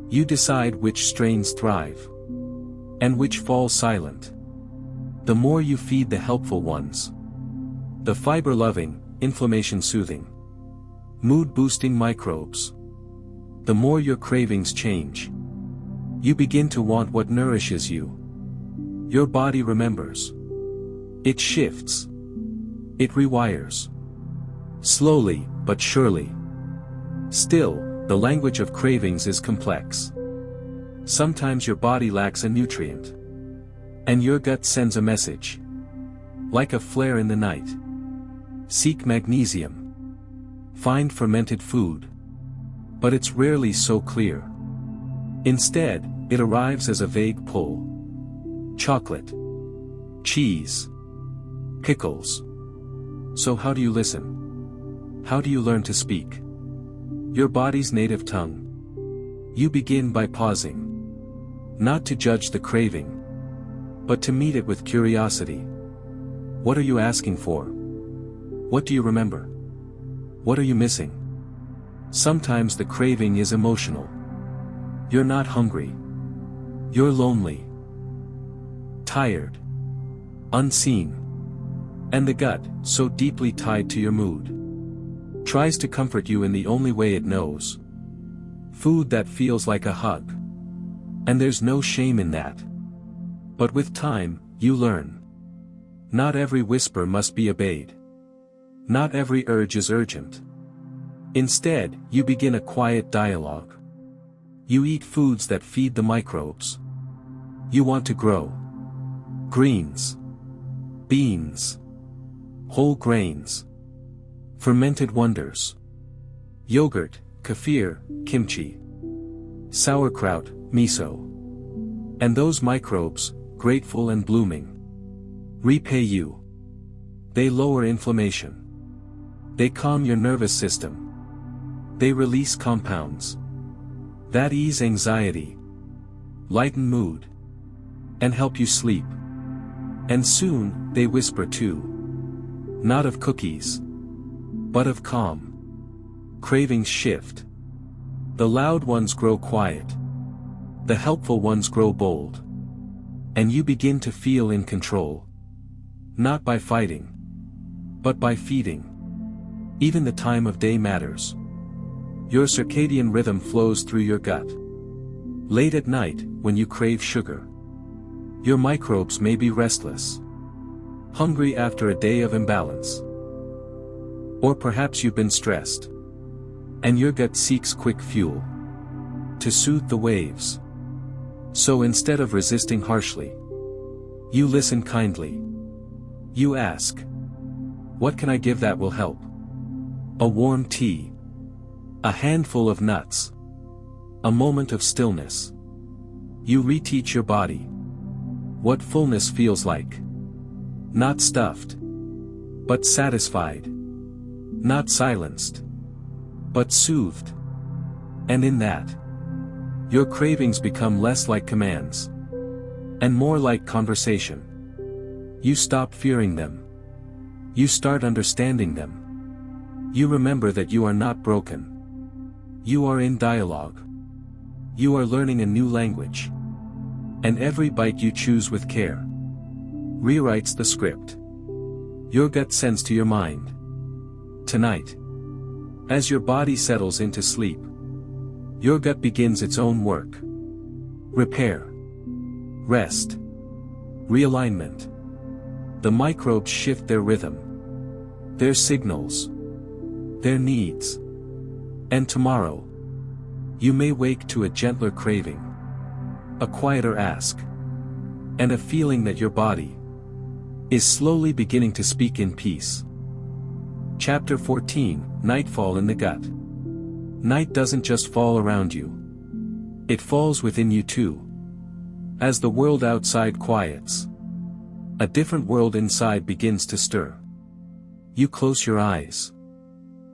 You decide which strains thrive, and which fall silent. The more you feed the helpful ones, the fiber-loving, inflammation-soothing, mood-boosting microbes, the more your cravings change. You begin to want what nourishes you. Your body remembers. It shifts. It rewires. Slowly, but surely. Still, the language of cravings is complex. Sometimes your body lacks a nutrient, and your gut sends a message. Like a flare in the night. Seek magnesium. Find fermented food. But it's rarely so clear. Instead, it arrives as a vague pull. Chocolate. Cheese. Pickles. So how do you listen? How do you learn to speak your body's native tongue? You begin by pausing. Not to judge the craving, but to meet it with curiosity. What are you asking for? What do you remember? What are you missing? Sometimes the craving is emotional. You're not hungry. You're lonely. Tired. Unseen. And the gut, so deeply tied to your mood, tries to comfort you in the only way it knows. Food that feels like a hug. And there's no shame in that. But with time, you learn. Not every whisper must be obeyed. Not every urge is urgent. Instead, you begin a quiet dialogue. You eat foods that feed the microbes you want to grow. Greens. Beans. Whole grains. Fermented wonders. Yogurt, kefir, kimchi. Sauerkraut, miso. And those microbes, grateful and blooming, repay you. They lower inflammation. They calm your nervous system. They release compounds that ease anxiety, lighten mood, and help you sleep. And soon, they whisper too. Not of cookies, but of calm. Cravings shift. The loud ones grow quiet. The helpful ones grow bold. And you begin to feel in control. Not by fighting, but by feeding. Even the time of day matters. Your circadian rhythm flows through your gut. Late at night, when you crave sugar, Your microbes may be restless, hungry after a day of imbalance. Or perhaps you've been stressed, and your gut seeks quick fuel to soothe the waves. So instead of resisting harshly, you listen kindly. You ask, what can I give that will help? A warm tea, a handful of nuts, a moment of stillness. You reteach your body what fullness feels like. Not stuffed, but satisfied. Not silenced, but soothed. And in that, your cravings become less like commands, and more like conversation. You stop fearing them. You start understanding them. You remember that you are not broken. You are in dialogue. You are learning a new language. And every bite you choose with care rewrites the script your gut sends to your mind. Tonight, as your body settles into sleep, your gut begins its own work. Repair, rest, realignment. The microbes shift their rhythm, their signals, their needs. And tomorrow, you may wake to a gentler craving, a quieter ask, and a feeling that your body is slowly beginning to speak in peace. Chapter 14, Nightfall in the Gut. Night doesn't just fall around you. It falls within you too. As the world outside quiets, a different world inside begins to stir. You close your eyes,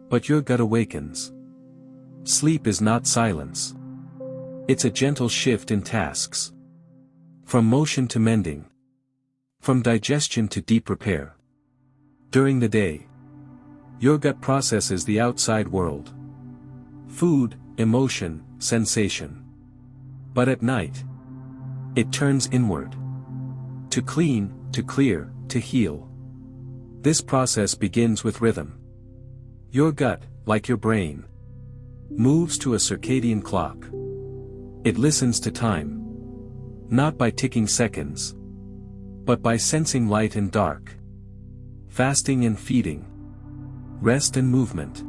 but your gut awakens. Sleep is not silence. It's a gentle shift in tasks. From motion to mending. From digestion to deep repair. During the day, your gut processes the outside world. Food, emotion, sensation. But at night, it turns inward. To clean, to clear, to heal. This process begins with rhythm. Your gut, like your brain, moves to a circadian clock. It listens to time. Not by ticking seconds, but by sensing light and dark. Fasting and feeding. Rest and movement.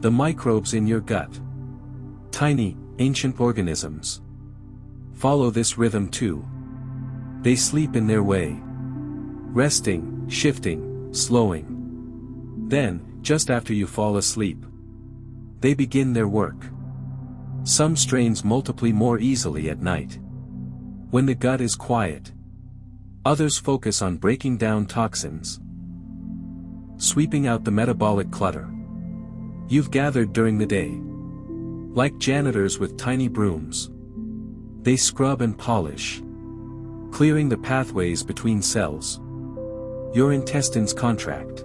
The microbes in your gut, tiny, ancient organisms, follow this rhythm too. They sleep in their way. Resting, shifting, slowing. Then, just after you fall asleep, they begin their work. Some strains multiply more easily at night, when the gut is quiet. Others focus on breaking down toxins, sweeping out the metabolic clutter you've gathered during the day. Like janitors with tiny brooms, they scrub and polish, clearing the pathways between cells. Your intestines contract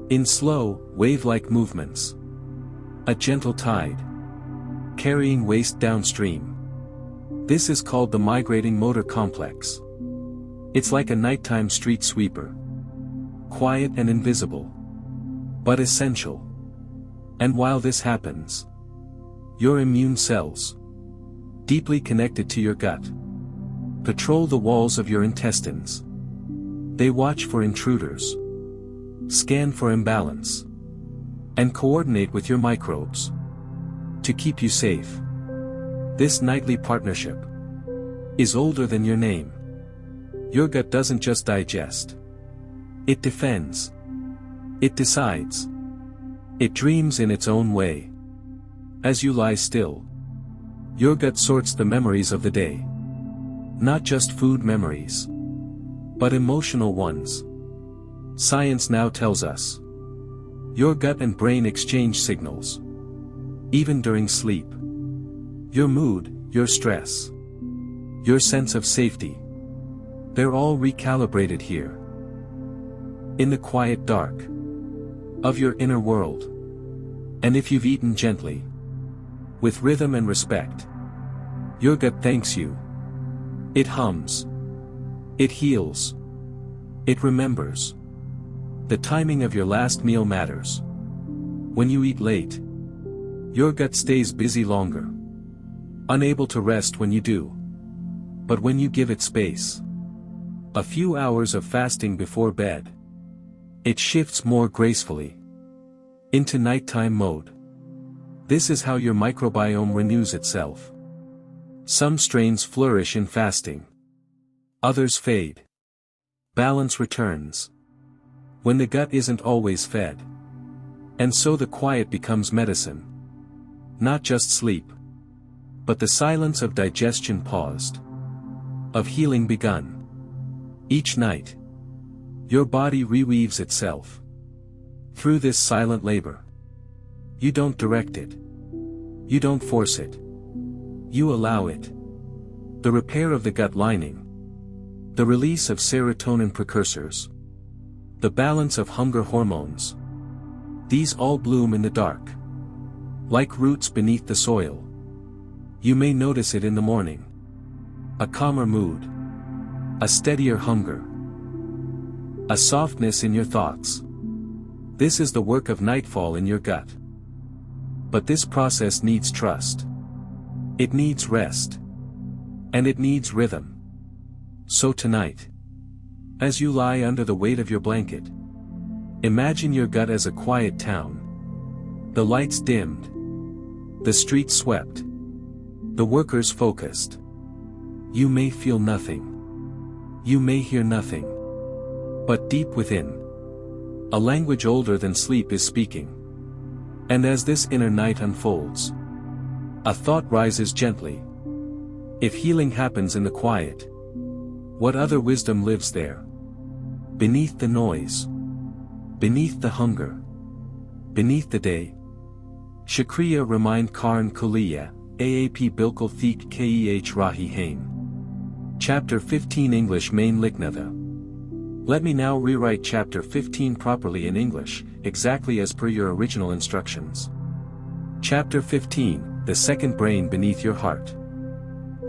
in slow, wave-like movements. A gentle tide, carrying waste downstream. This is called the migrating motor complex. It's like a nighttime street sweeper. Quiet and invisible, but essential. And while this happens, your immune cells, deeply connected to your gut, patrol the walls of your intestines. They watch for intruders, scan for imbalance, and coordinate with your microbes to keep you safe. This nightly partnership is older than your name. Your gut doesn't just digest. It defends. It decides. It dreams in its own way. As you lie still, your gut sorts the memories of the day. Not just food memories, but emotional ones. Science now tells us, your gut and brain exchange signals, even during sleep. Your mood, your stress, your sense of safety, they're all recalibrated here. In the quiet dark of your inner world. And if you've eaten gently, with rhythm and respect, your gut thanks you. It hums. It heals. It remembers. The timing of your last meal matters. When you eat late, your gut stays busy longer, unable to rest when you do. But when you give it space, a few hours of fasting before bed, it shifts more gracefully into nighttime mode. This is how your microbiome renews itself. Some strains flourish in fasting. Others fade. Balance returns when the gut isn't always fed. And so the quiet becomes medicine. Not just sleep, but the silence of digestion paused, of healing begun. Each night, your body reweaves itself through this silent labor. You don't direct it. You don't force it. You allow it. The repair of the gut lining, the release of serotonin precursors, the balance of hunger hormones. These all bloom in the dark, like roots beneath the soil. You may notice it in the morning. A calmer mood, a steadier hunger, a softness in your thoughts. This is the work of nightfall in your gut. But this process needs trust. It needs rest. And it needs rhythm. So tonight, as you lie under the weight of your blanket, imagine your gut as a quiet town. The lights dimmed. The streets swept. The workers focused. You may feel nothing. You may hear nothing. But deep within, a language older than sleep is speaking. And as this inner night unfolds, a thought rises gently. If healing happens in the quiet, what other wisdom lives there? Beneath the noise, beneath the hunger, beneath the day. Shakriya remind Karn Kuliya, Aap Bilkul Thik Keh Rahi Hain. Chapter 15 English Main Liknatha. Let me now rewrite Chapter 15 properly in English, exactly as per your original instructions. Chapter 15, The Second Brain Beneath Your Heart.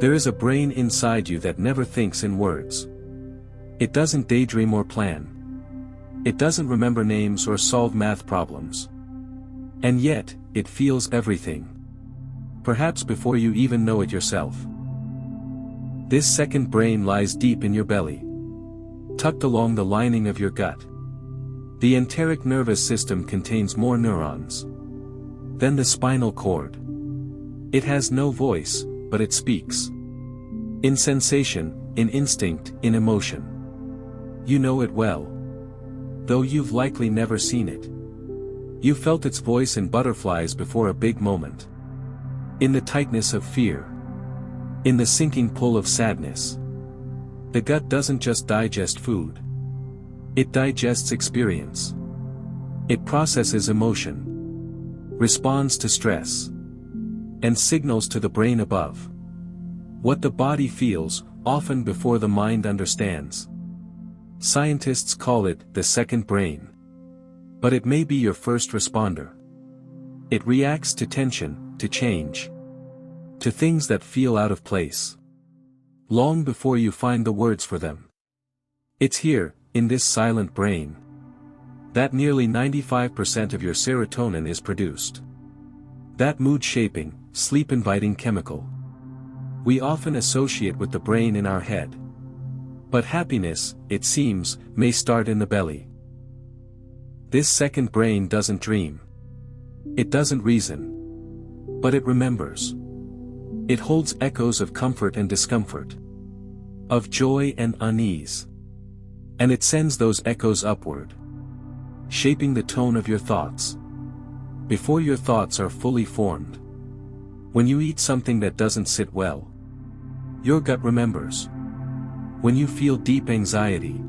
There is a brain inside you that never thinks in words. It doesn't daydream or plan. It doesn't remember names or solve math problems. And yet, it feels everything. Perhaps before you even know it yourself. This second brain lies deep in your belly, tucked along the lining of your gut. The enteric nervous system contains more neurons than the spinal cord. It has no voice, but it speaks. In sensation, in instinct, in emotion. You know it well, though you've likely never seen it. You felt its voice in butterflies before a big moment. In the tightness of fear. In the sinking pull of sadness. The gut doesn't just digest food. It digests experience. It processes emotion, responds to stress, and signals to the brain above what the body feels, often before the mind understands. Scientists call it the second brain. But it may be your first responder. It reacts to tension, to change, to things that feel out of place, long before you find the words for them. It's here, in this silent brain, that nearly 95% of your serotonin is produced. That mood-shaping, sleep-inviting chemical we often associate with the brain in our head. But happiness, it seems, may start in the belly. This second brain doesn't dream. It doesn't reason. But it remembers. It holds echoes of comfort and discomfort, of joy and unease. And it sends those echoes upward, shaping the tone of your thoughts. Before your thoughts are fully formed. When you eat something that doesn't sit well, your gut remembers. When you feel deep anxiety,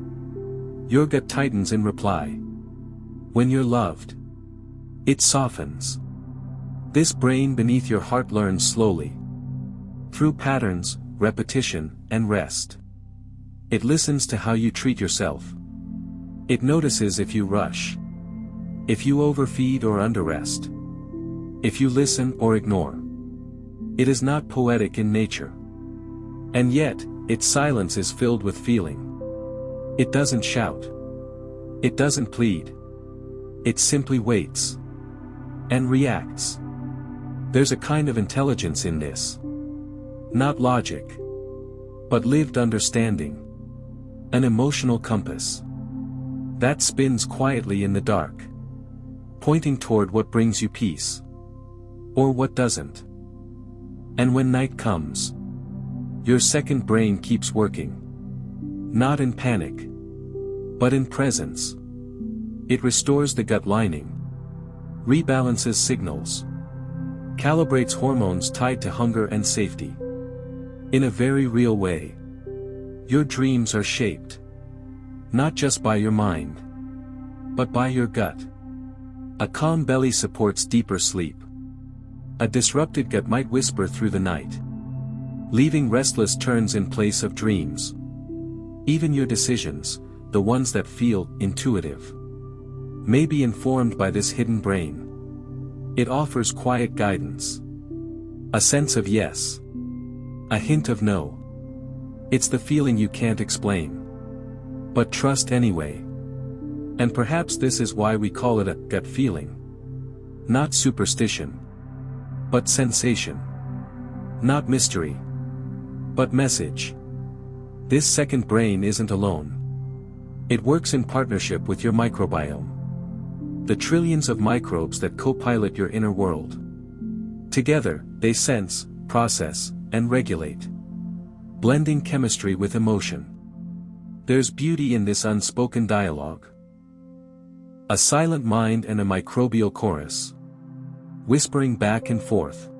your gut tightens in reply. When you're loved, it softens. This brain beneath your heart learns slowly. Through patterns, repetition, and rest. It listens to how you treat yourself. It notices if you rush, if you overfeed or underrest, if you listen or ignore. It is not poetic in nature. And yet, its silence is filled with feeling. It doesn't shout. It doesn't plead. It simply waits. And reacts. There's a kind of intelligence in this. Not logic. but lived understanding. An emotional compass that spins quietly in the dark, pointing toward what brings you peace, or what doesn't. And when night comes, your second brain keeps working, not in panic, but in presence. It restores the gut lining, rebalances signals, calibrates hormones tied to hunger and safety. In a very real way, your dreams are shaped, not just by your mind, but by your gut. A calm belly supports deeper sleep. A disrupted gut might whisper through the night, leaving restless turns in place of dreams. Even your decisions, the ones that feel intuitive, may be informed by this hidden brain. It offers quiet guidance, a sense of yes, a hint of no. It's the feeling you can't explain, but trust anyway. And perhaps this is why we call it a gut feeling. Not superstition, but sensation. Not mystery, but message. This second brain isn't alone. It works in partnership with your microbiome, the trillions of microbes that co-pilot your inner world. Together, they sense, process, and regulate, blending chemistry with emotion. There's beauty in this unspoken dialogue. A silent mind and a microbial chorus, whispering back and forth,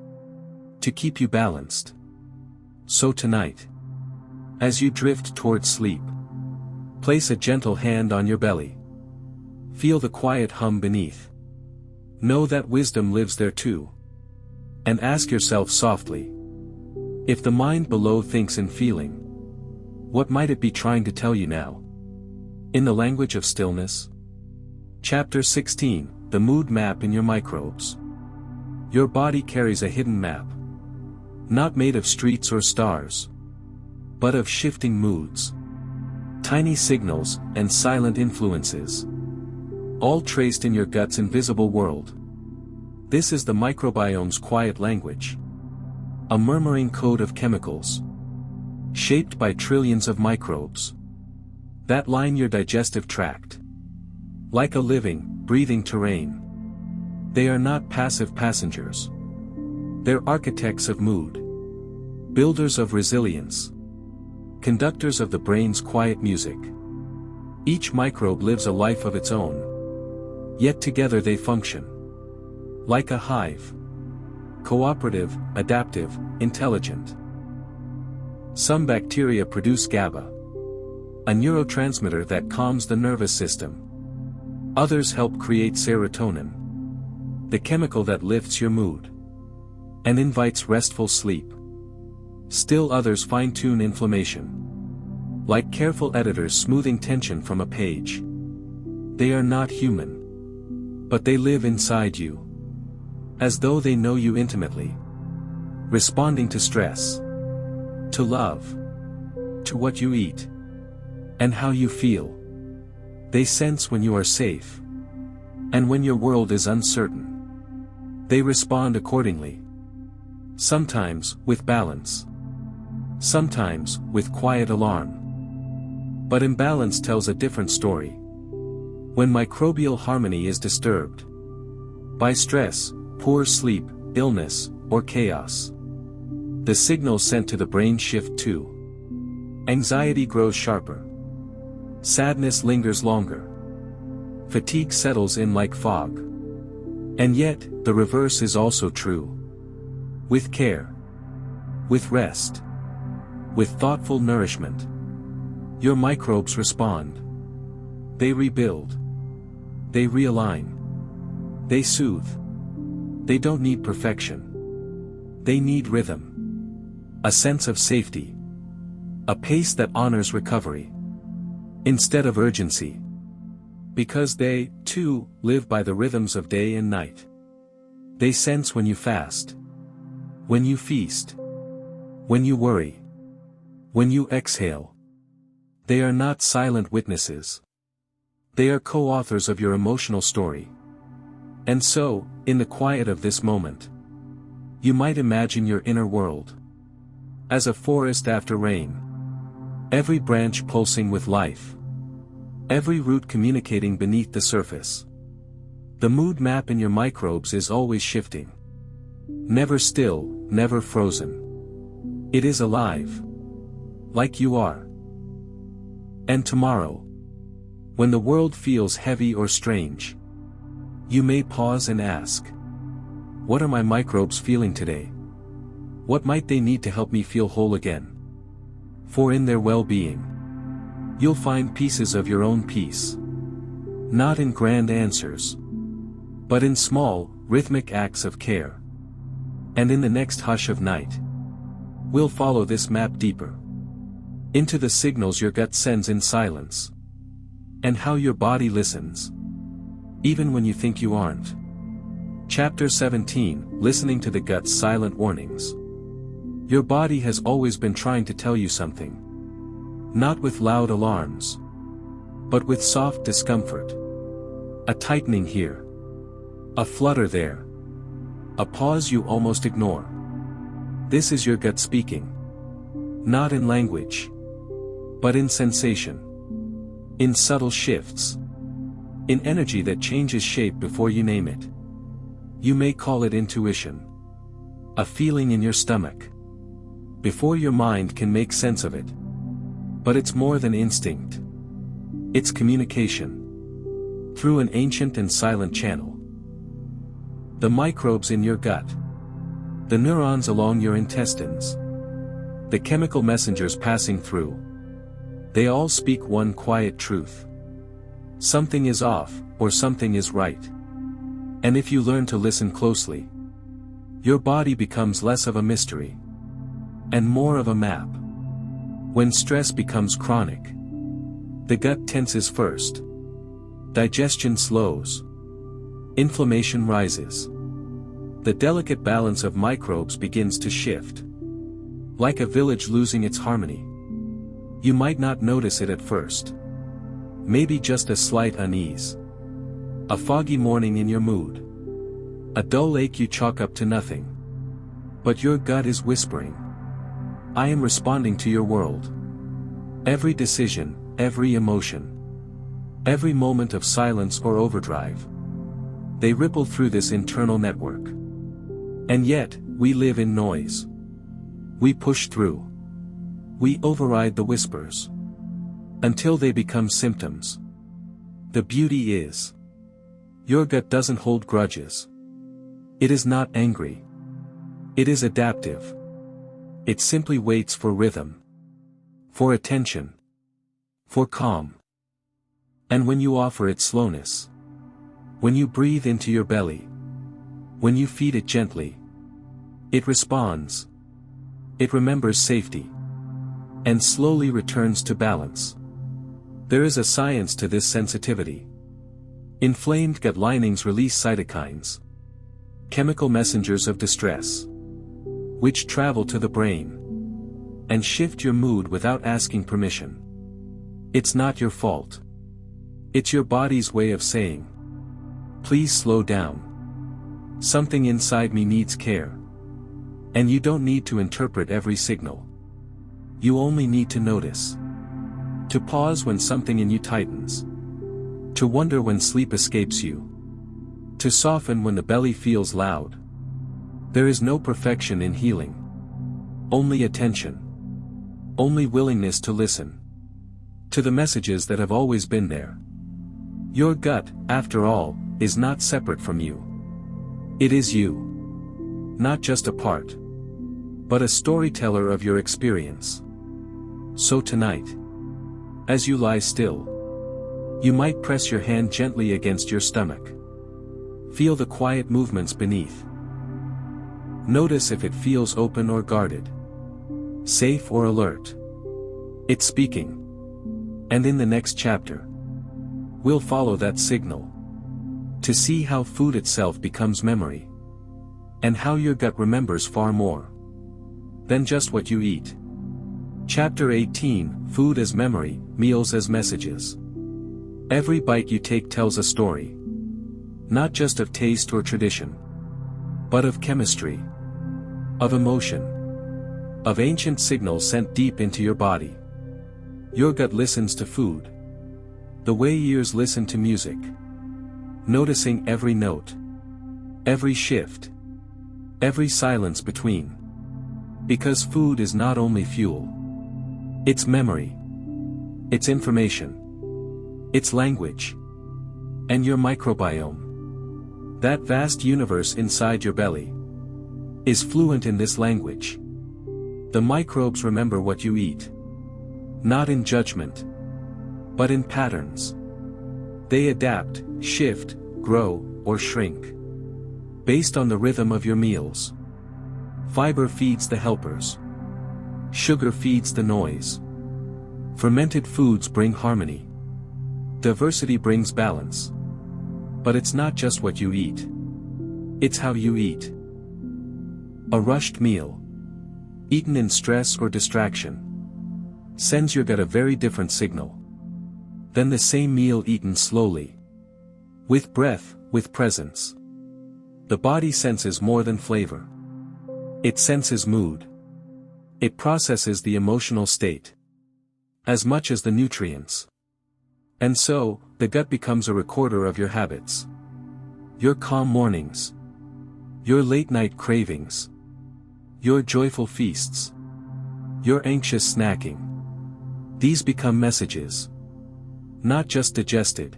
to keep you balanced. So tonight, as you drift toward sleep, place a gentle hand on your belly. Feel the quiet hum beneath. Know that wisdom lives there too. And ask yourself softly, if the mind below thinks and feeling, what might it be trying to tell you now? In the language of stillness. Chapter 16, The Mood Map in Your Microbes. Your body carries a hidden map, not made of streets or stars, but of shifting moods, tiny signals, and silent influences, all traced in your gut's invisible world. This is the microbiome's quiet language, a murmuring code of chemicals, shaped by trillions of microbes that line your digestive tract. Like a living, breathing terrain, they are not passive passengers. They're architects of mood, builders of resilience, conductors of the brain's quiet music. Each microbe lives a life of its own, yet together they function like a hive, cooperative, adaptive, intelligent. Some bacteria produce GABA, a neurotransmitter that calms the nervous system. Others help create serotonin, the chemical that lifts your mood and invites restful sleep. Still others fine-tune inflammation, like careful editors smoothing tension from a page. They are not human, but they live inside you, as though they know you intimately, responding to stress, to love, to what you eat, and how you feel. They sense when you are safe, and when your world is uncertain. They respond accordingly. Sometimes with balance, sometimes with quiet alarm. But imbalance tells a different story. When microbial harmony is disturbed by stress, poor sleep, illness, or chaos, the signals sent to the brain shift too. Anxiety grows sharper. Sadness lingers longer. Fatigue settles in like fog. And yet, the reverse is also true. With care, with rest, with thoughtful nourishment, your microbes respond. They rebuild. They realign. They soothe. They don't need perfection. They need rhythm. A sense of safety. A pace that honors recovery, instead of urgency. Because they, too, live by the rhythms of day and night. They sense when you fast, when you feast, when you worry, when you exhale. They are not silent witnesses. They are co-authors of your emotional story. And so, in the quiet of this moment, you might imagine your inner world as a forest after rain, every branch pulsing with life, every root communicating beneath the surface. The mood map in your microbes is always shifting. Never still, never frozen. It is alive. Like you are. And tomorrow, when the world feels heavy or strange, you may pause and ask, what are my microbes feeling today? What might they need to help me feel whole again? For in their well-being, you'll find pieces of your own peace. Not in grand answers, but in small, rhythmic acts of care. And in the next hush of night, we'll follow this map deeper into the signals your gut sends in silence, and how your body listens, even when you think you aren't. Chapter 17, Listening to the Gut's Silent Warnings. Your body has always been trying to tell you something. Not with loud alarms, but with soft discomfort. A tightening here, a flutter there, a pause you almost ignore. This is your gut speaking. Not in language, but in sensation. In subtle shifts. In energy that changes shape before you name it. You may call it intuition. A feeling in your stomach. Before your mind can make sense of it. But it's more than instinct. It's communication. Through an ancient and silent channel. The microbes in your gut. The neurons along your intestines. The chemical messengers passing through. They all speak one quiet truth. Something is off, or something is right. And if you learn to listen closely, your body becomes less of a mystery, and more of a map. When stress becomes chronic, the gut tenses first. Digestion slows. Inflammation rises. The delicate balance of microbes begins to shift. Like a village losing its harmony. You might not notice it at first. Maybe just a slight unease. A foggy morning in your mood. A dull ache you chalk up to nothing. But your gut is whispering. I am responding to your world. Every decision, every emotion. Every moment of silence or overdrive. They ripple through this internal network. And yet, we live in noise. We push through. We override the whispers. Until they become symptoms. The beauty is, your gut doesn't hold grudges. It is not angry. It is adaptive. It simply waits for rhythm. For attention. For calm. And when you offer it slowness. When you breathe into your belly. When you feed it gently. It responds. It remembers safety. And slowly returns to balance. There is a science to this sensitivity. Inflamed gut linings release cytokines. Chemical messengers of distress. Which travel to the brain. And shift your mood without asking permission. It's not your fault. It's your body's way of saying, please slow down. Something inside me needs care. And you don't need to interpret every signal. You only need to notice. To pause when something in you tightens. To wonder when sleep escapes you. To soften when the belly feels loud. There is no perfection in healing. Only attention. Only willingness to listen. To the messages that have always been there. Your gut, after all, is not separate from you. It is you. Not just a part. But a storyteller of your experience. So tonight, as you lie still, you might press your hand gently against your stomach. Feel the quiet movements beneath. Notice if it feels open or guarded. Safe or alert. It's speaking. And in the next chapter, we'll follow that signal. To see how food itself becomes memory. And how your gut remembers far more than just what you eat. Chapter 18, Food as Memory, Meals as Messages. Every bite you take tells a story. Not just of taste or tradition. But of chemistry. Of emotion. Of ancient signals sent deep into your body. Your gut listens to food the way ears listen to music, noticing every note, every shift, every silence between. Because food is not only fuel. It's memory. It's information. It's language. And your microbiome, that vast universe inside your belly, is fluent in this language. The microbes remember what you eat. Not in judgment, but in patterns. They adapt, shift, grow, or shrink, based on the rhythm of your meals. Fiber feeds the helpers. Sugar feeds the noise. Fermented foods bring harmony. Diversity brings balance. But it's not just what you eat. It's how you eat. A rushed meal, eaten in stress or distraction, sends your gut a very different signal than the same meal eaten slowly, with breath, with presence. The body senses more than flavor. It senses mood. It processes the emotional state as much as the nutrients. And so, the gut becomes a recorder of your habits. Your calm mornings. Your late-night cravings. Your joyful feasts. Your anxious snacking. These become messages. Not just digested,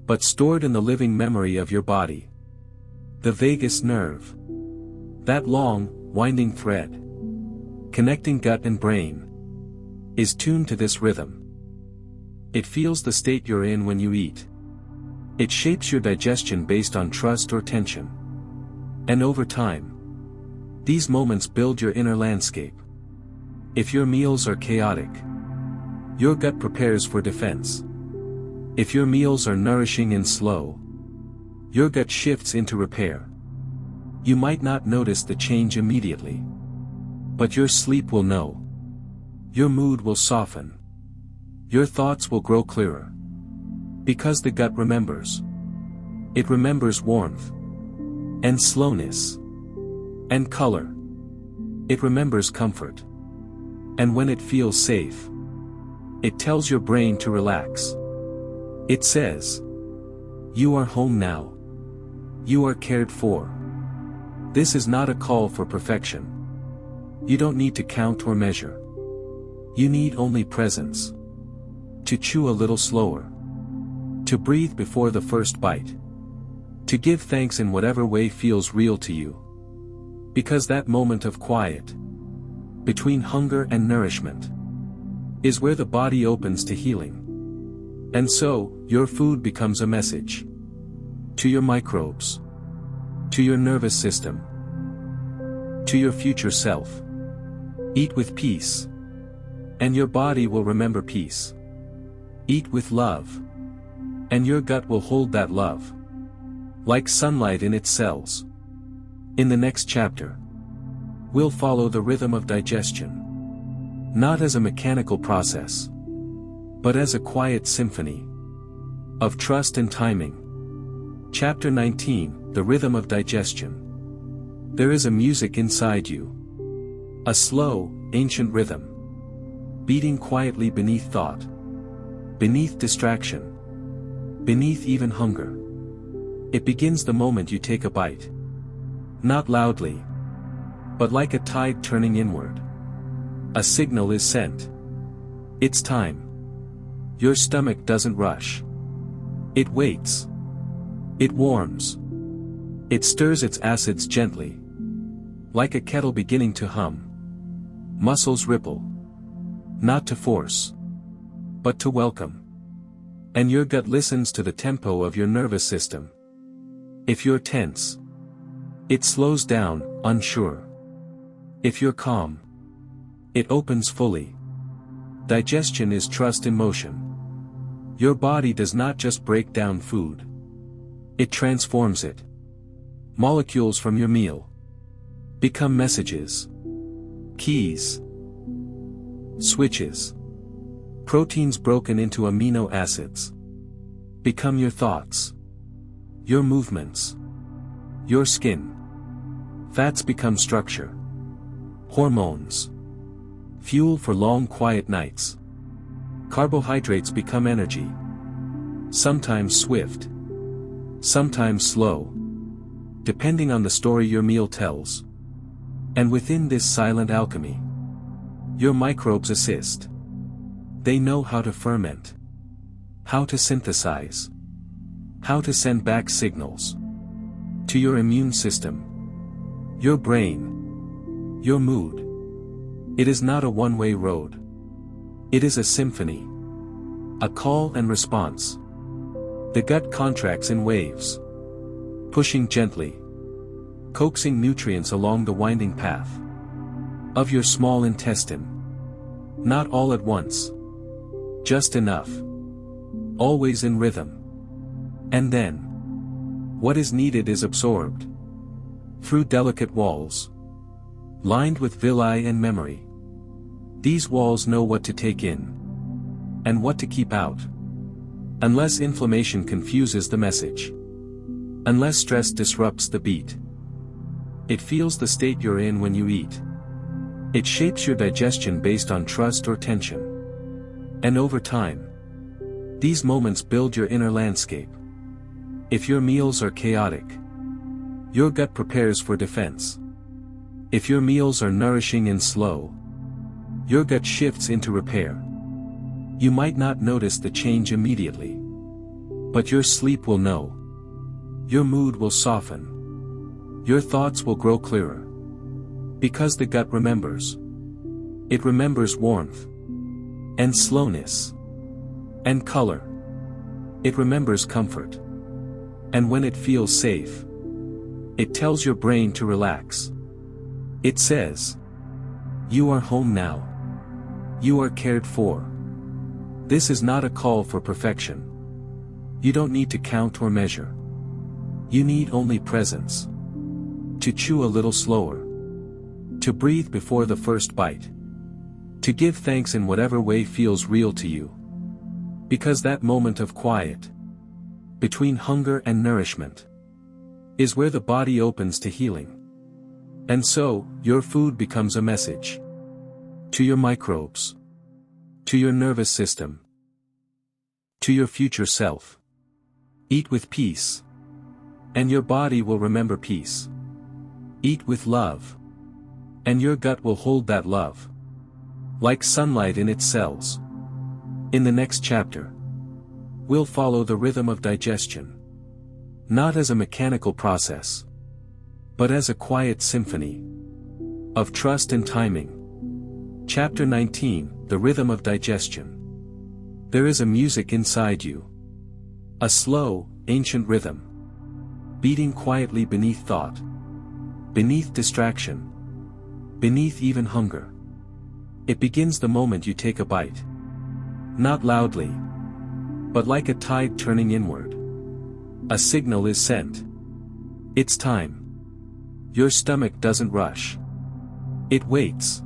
but stored in the living memory of your body. The vagus nerve. That long, winding thread, connecting gut and brain, is tuned to this rhythm. It feels the state you're in when you eat. It shapes your digestion based on trust or tension. And over time, these moments build your inner landscape. If your meals are chaotic, your gut prepares for defense. If your meals are nourishing and slow, your gut shifts into repair. You might not notice the change immediately, but your sleep will know. Your mood will soften. Your thoughts will grow clearer. Because the gut remembers. It remembers warmth, and slowness, and color. It remembers comfort. And when it feels safe, it tells your brain to relax. It says, "You are home now. You are cared for." This is not a call for perfection. You don't need to count or measure. You need only presence. To chew a little slower. To breathe before the first bite. To give thanks in whatever way feels real to you. Because that moment of quiet, between hunger and nourishment, is where the body opens to healing. And so, your food becomes a message. To your microbes. To your nervous system. To your future self. Eat with peace. And your body will remember peace. Eat with love. And your gut will hold that love. Like sunlight in its cells. In the next chapter, we'll follow the rhythm of digestion. Not as a mechanical process, but as a quiet symphony of trust and timing. Chapter 19, The Rhythm of Digestion. There is a music inside you. A slow, ancient rhythm, beating quietly beneath thought, beneath distraction, beneath even hunger. It begins the moment you take a bite. Not loudly, but like a tide turning inward. A signal is sent. It's time. Your stomach doesn't rush. It waits. It warms. It stirs its acids gently. Like a kettle beginning to hum. Muscles ripple. Not to force, but to welcome. And your gut listens to the tempo of your nervous system. If you're tense, it slows down, unsure. If you're calm, it opens fully. Digestion is trust in motion. Your body does not just break down food. It transforms it. Molecules from your meal become messages, keys, switches. Proteins broken into amino acids become your thoughts, your movements, your skin. Fats become structure, hormones, fuel for long quiet nights. Carbohydrates become energy. Sometimes swift. Sometimes slow. Depending on the story your meal tells. And within this silent alchemy, your microbes assist. They know how to ferment. How to synthesize. How to send back signals. To your immune system. Your brain. Your mood. It is not a one-way road. It is a symphony. A call and response. The gut contracts in waves. Pushing gently. Coaxing nutrients along the winding path. Of your small intestine. Not all at once. Just enough. Always in rhythm. And then, what is needed is absorbed. Through delicate walls. Lined with villi and memory. These walls know what to take in. And what to keep out. Unless inflammation confuses the message. Unless stress disrupts the beat. It feels the state you're in when you eat. It shapes your digestion based on trust or tension. And over time, these moments build your inner landscape. If your meals are chaotic, your gut prepares for defense. If your meals are nourishing and slow, your gut shifts into repair. You might not notice the change immediately. But your sleep will know. Your mood will soften. Your thoughts will grow clearer. Because the gut remembers. It remembers warmth. And slowness. And color. It remembers comfort. And when it feels safe, it tells your brain to relax. It says, you are home now. You are cared for. This is not a call for perfection. You don't need to count or measure. You need only presence. To chew a little slower. To breathe before the first bite. To give thanks in whatever way feels real to you. Because that moment of quiet, between hunger and nourishment, is where the body opens to healing. And so, your food becomes a message. To your microbes. To your nervous system. To your future self. Eat with peace. And your body will remember peace. Eat with love. And your gut will hold that love. Like sunlight in its cells. In the next chapter, we'll follow the rhythm of digestion. Not as a mechanical process, but as a quiet symphony of trust and timing. Chapter 19, The Rhythm of Digestion. There is a music inside you. A slow, ancient rhythm. Beating quietly beneath thought. Beneath distraction. Beneath even hunger. It begins the moment you take a bite. Not loudly, but like a tide turning inward. A signal is sent. It's time. Your stomach doesn't rush. It waits.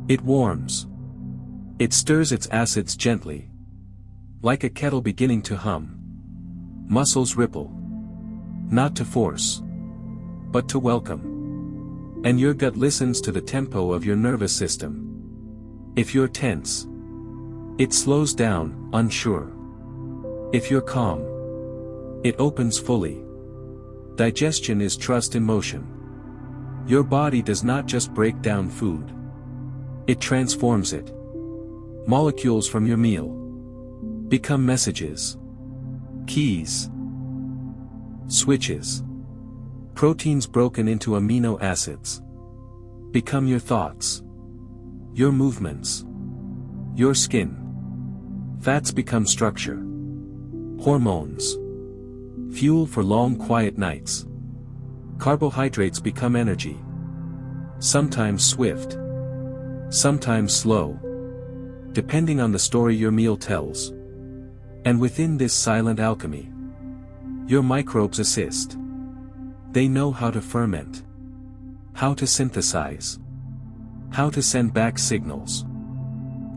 It warms. It stirs its acids gently. Like a kettle beginning to hum. Muscles ripple. Not to force, but to welcome. And your gut listens to the tempo of your nervous system. If you're tense, it slows down, unsure. If you're calm, it opens fully. Digestion is trust in motion. Your body does not just break down food. It transforms it. Molecules from your meal become messages. Keys. Switches. Proteins broken into amino acids become your thoughts. Your movements. Your skin. Fats become structure. Hormones. Fuel for long quiet nights. Carbohydrates become energy. Sometimes swift. Sometimes slow. Depending on the story your meal tells. And within this silent alchemy, your microbes assist. They know how to ferment. How to synthesize. How to send back signals.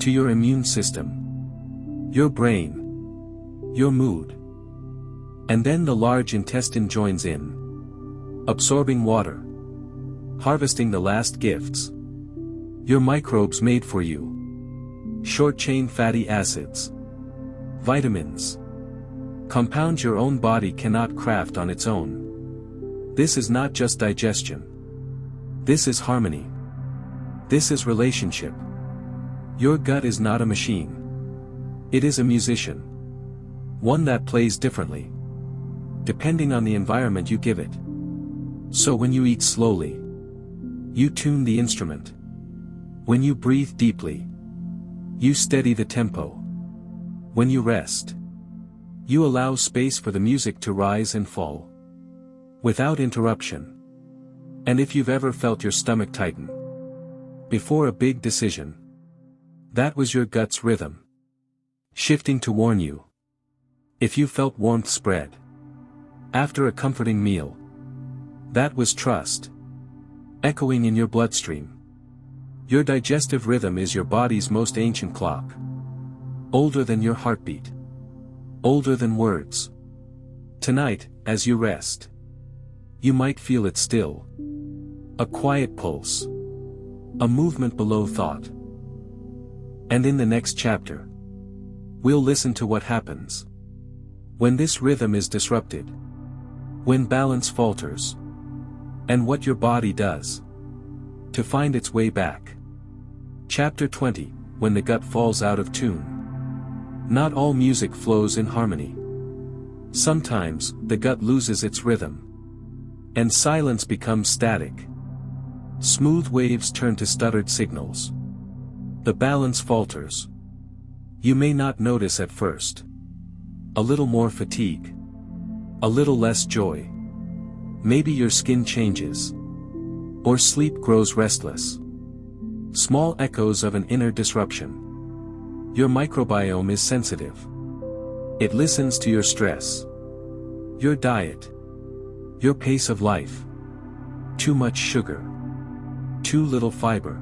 To your immune system. Your brain. Your mood. And then the large intestine joins in. Absorbing water. Harvesting the last gifts. Your microbes made for you. short-chain fatty acids, vitamins, compounds your own body cannot craft on its own. This is not just digestion. This is harmony. This is relationship. Your gut is not a machine. It is a musician. One that plays differently, depending on the environment you give it. So when you eat slowly, you tune the instrument. When you breathe deeply, you steady the tempo. When you rest, you allow space for the music to rise and fall, without interruption. And if you've ever felt your stomach tighten before a big decision, that was your gut's rhythm, shifting to warn you. If you felt warmth spread after a comforting meal, that was trust, echoing in your bloodstream. Your digestive rhythm is your body's most ancient clock, older than your heartbeat, older than words. Tonight, as you rest, you might feel it still, a quiet pulse, a movement below thought. And in the next chapter, we'll listen to what happens when this rhythm is disrupted, when balance falters, and what your body does to find its way back. Chapter 20, When the Gut Falls Out of Tune. Not all music flows in harmony. Sometimes, the gut loses its rhythm, and silence becomes static. Smooth waves turn to stuttered signals. The balance falters. You may not notice at first. A little more fatigue. A little less joy. Maybe your skin changes. Or sleep grows restless. Small echoes of an inner disruption. Your microbiome is sensitive. It listens to your stress, your diet, your pace of life. Too much sugar. Too little fiber.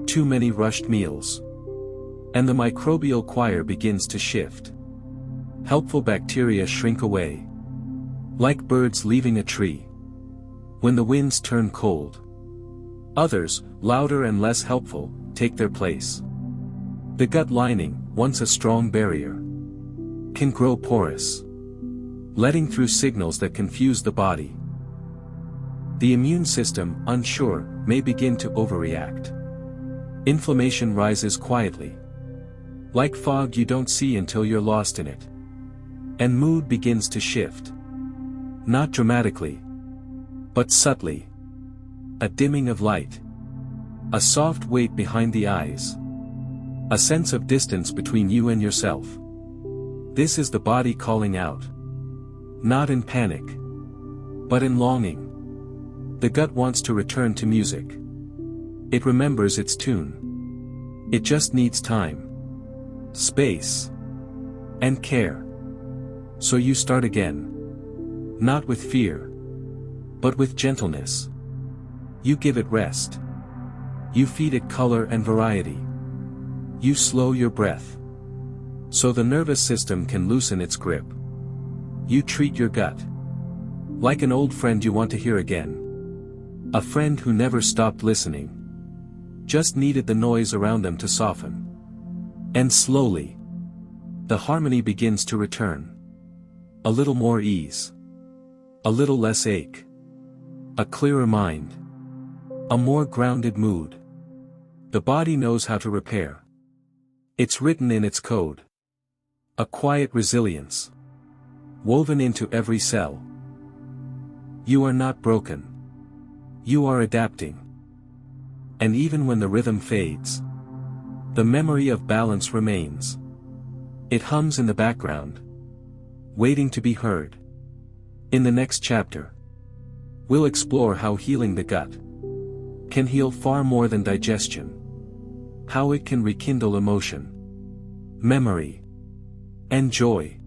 Too many rushed meals. And the microbial choir begins to shift. Helpful bacteria shrink away, like birds leaving a tree when the winds turn cold. Others, louder and less helpful, take their place. The gut lining, once a strong barrier, can grow porous, letting through signals that confuse the body. The immune system, unsure, may begin to overreact. Inflammation rises quietly, like fog you don't see until you're lost in it. And mood begins to shift. Not dramatically, but subtly. A dimming of light. A soft weight behind the eyes. A sense of distance between you and yourself. This is the body calling out. Not in panic, but in longing. The gut wants to return to music. It remembers its tune. It just needs time, space, and care. So you start again. Not with fear, but with gentleness. You give it rest. You feed it color and variety. You slow your breath, so the nervous system can loosen its grip. You treat your gut like an old friend you want to hear again. A friend who never stopped listening, just needed the noise around them to soften. And slowly, the harmony begins to return. A little more ease. A little less ache. A clearer mind. A more grounded mood. The body knows how to repair. It's written in its code. A quiet resilience, woven into every cell. You are not broken. You are adapting. And even when the rhythm fades, the memory of balance remains. It hums in the background, waiting to be heard. In the next chapter, we'll explore how healing the gut can heal far more than digestion. How it can rekindle emotion, memory, and joy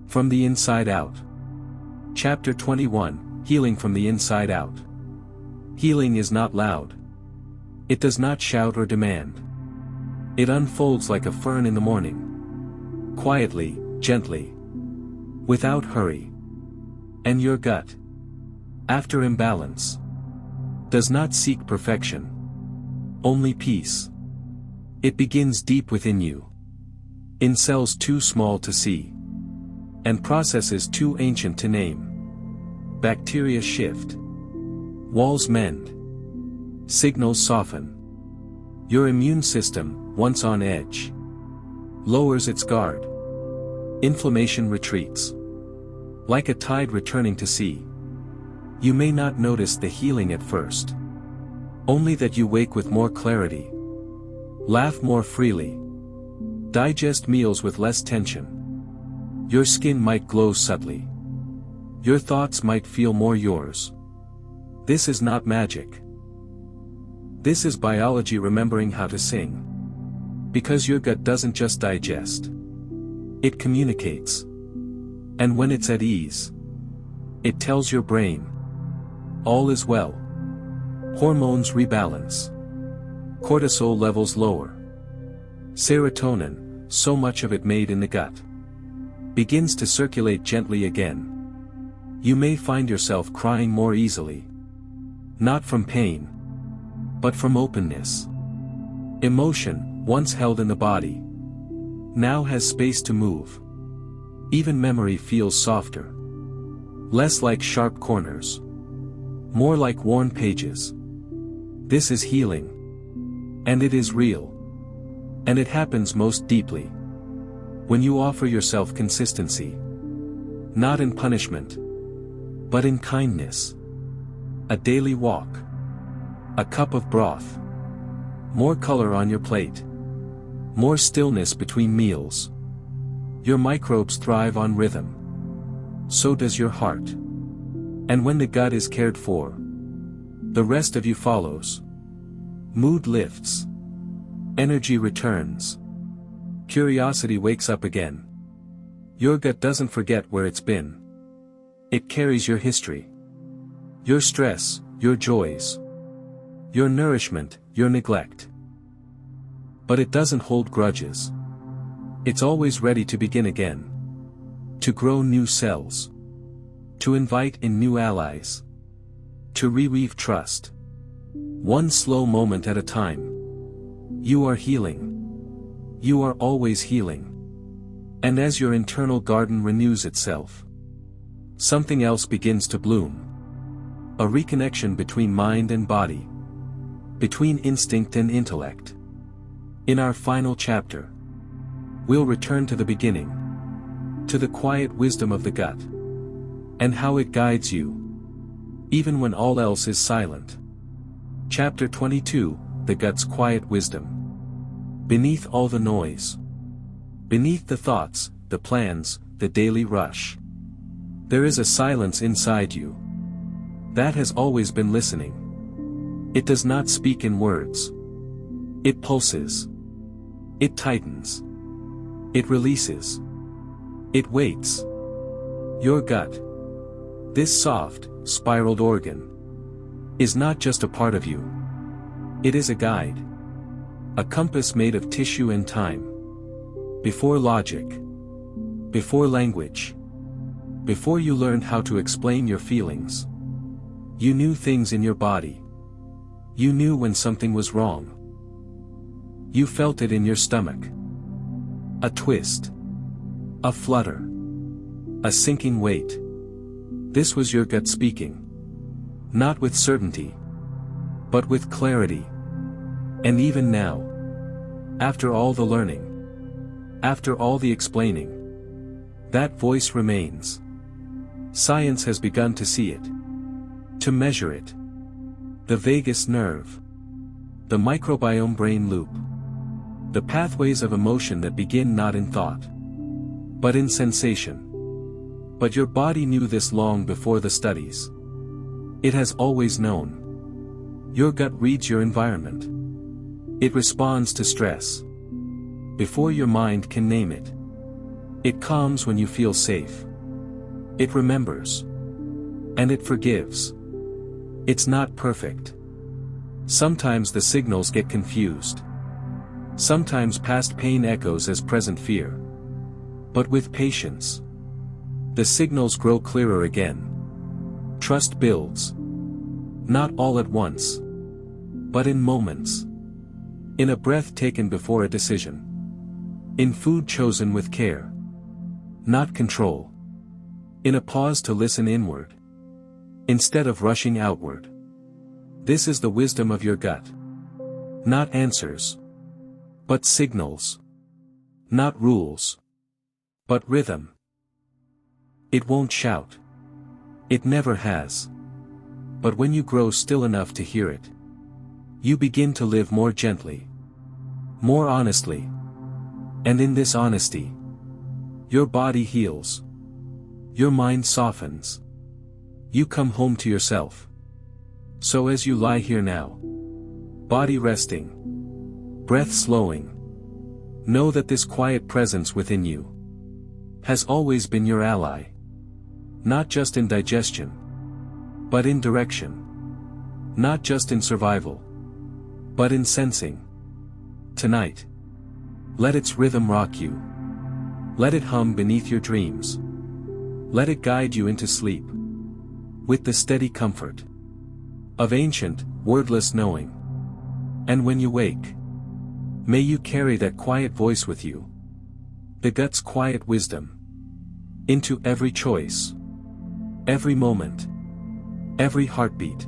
from the inside out. Chapter 21, Healing from the Inside Out. Healing is not loud. It does not shout or demand. It unfolds like a fern in the morning. Quietly, gently, without hurry. And your gut, after imbalance, does not seek perfection. Only peace. It begins deep within you, in cells too small to see, and processes too ancient to name. Bacteria shift, walls mend, signals soften. Your immune system, once on edge, lowers its guard. Inflammation retreats, like a tide returning to sea. You may not notice the healing at first, only that you wake with more clarity, laugh more freely, digest meals with less tension. Your skin might glow subtly, your thoughts might feel more yours. This is not magic. This is biology remembering how to sing. Because your gut doesn't just digest, it communicates. And when it's at ease, it tells your brain, all is well. Hormones rebalance. Cortisol levels lower. Serotonin, so much of it made in the gut, begins to circulate gently again. You may find yourself crying more easily. Not from pain, but from openness. Emotion, once held in the body, now has space to move. Even memory feels softer. Less like sharp corners, more like worn pages. This is healing. And it is real. And it happens most deeply when you offer yourself consistency. Not in punishment, but in kindness. A daily walk, a cup of broth, more color on your plate, more stillness between meals. Your microbes thrive on rhythm. So does your heart. And when the gut is cared for, the rest of you follows. Mood lifts. Energy returns. Curiosity wakes up again. Your gut doesn't forget where it's been. It carries your history. Your stress, your joys, your nourishment, your neglect. But it doesn't hold grudges. It's always ready to begin again. To grow new cells. To invite in new allies. To reweave trust. One slow moment at a time. You are healing. You are always healing. And as your internal garden renews itself, something else begins to bloom. A reconnection between mind and body. Between instinct and intellect. In our final chapter, we'll return to the beginning. To the quiet wisdom of the gut. And how it guides you, even when all else is silent. Chapter 22, The Gut's Quiet Wisdom. Beneath all the noise. Beneath the thoughts, the plans, the daily rush. There is a silence inside you. That has always been listening. It does not speak in words. It pulses. It tightens. It releases. It waits. Your gut, this soft, spiraled organ, is not just a part of you. It is a guide. A compass made of tissue and time. Before logic. Before language. Before you learned how to explain your feelings. You knew things in your body. You knew when something was wrong. You felt it in your stomach. A twist. A flutter. A sinking weight. This was your gut speaking. Not with certainty, but with clarity. And even now, after all the learning, after all the explaining, that voice remains. Science has begun to see it, to measure it. The vagus nerve, the microbiome brain loop, the pathways of emotion that begin not in thought, but in sensation. But your body knew this long before the studies. It has always known. Your gut reads your environment. It responds to stress before your mind can name it. It calms when you feel safe. It remembers. And it forgives. It's not perfect. Sometimes the signals get confused. Sometimes past pain echoes as present fear. But with patience, the signals grow clearer again. Trust builds. Not all at once, but in moments. In a breath taken before a decision. In food chosen with care. Not control. In a pause to listen inward. Instead of rushing outward. This is the wisdom of your gut. Not answers. But signals. Not rules. But rhythm. It won't shout. It never has. But when you grow still enough to hear it, you begin to live more gently. More honestly. And in this honesty, your body heals. Your mind softens. You come home to yourself. So as you lie here now, body resting, breath slowing, know that this quiet presence within you has always been your ally. Not just in digestion, but in direction. Not just in survival, but in sensing. Tonight, let its rhythm rock you. Let it hum beneath your dreams. Let it guide you into sleep. With the steady comfort of ancient, wordless knowing. And when you wake, may you carry that quiet voice with you. The gut's quiet wisdom. Into every choice. Every moment. Every heartbeat.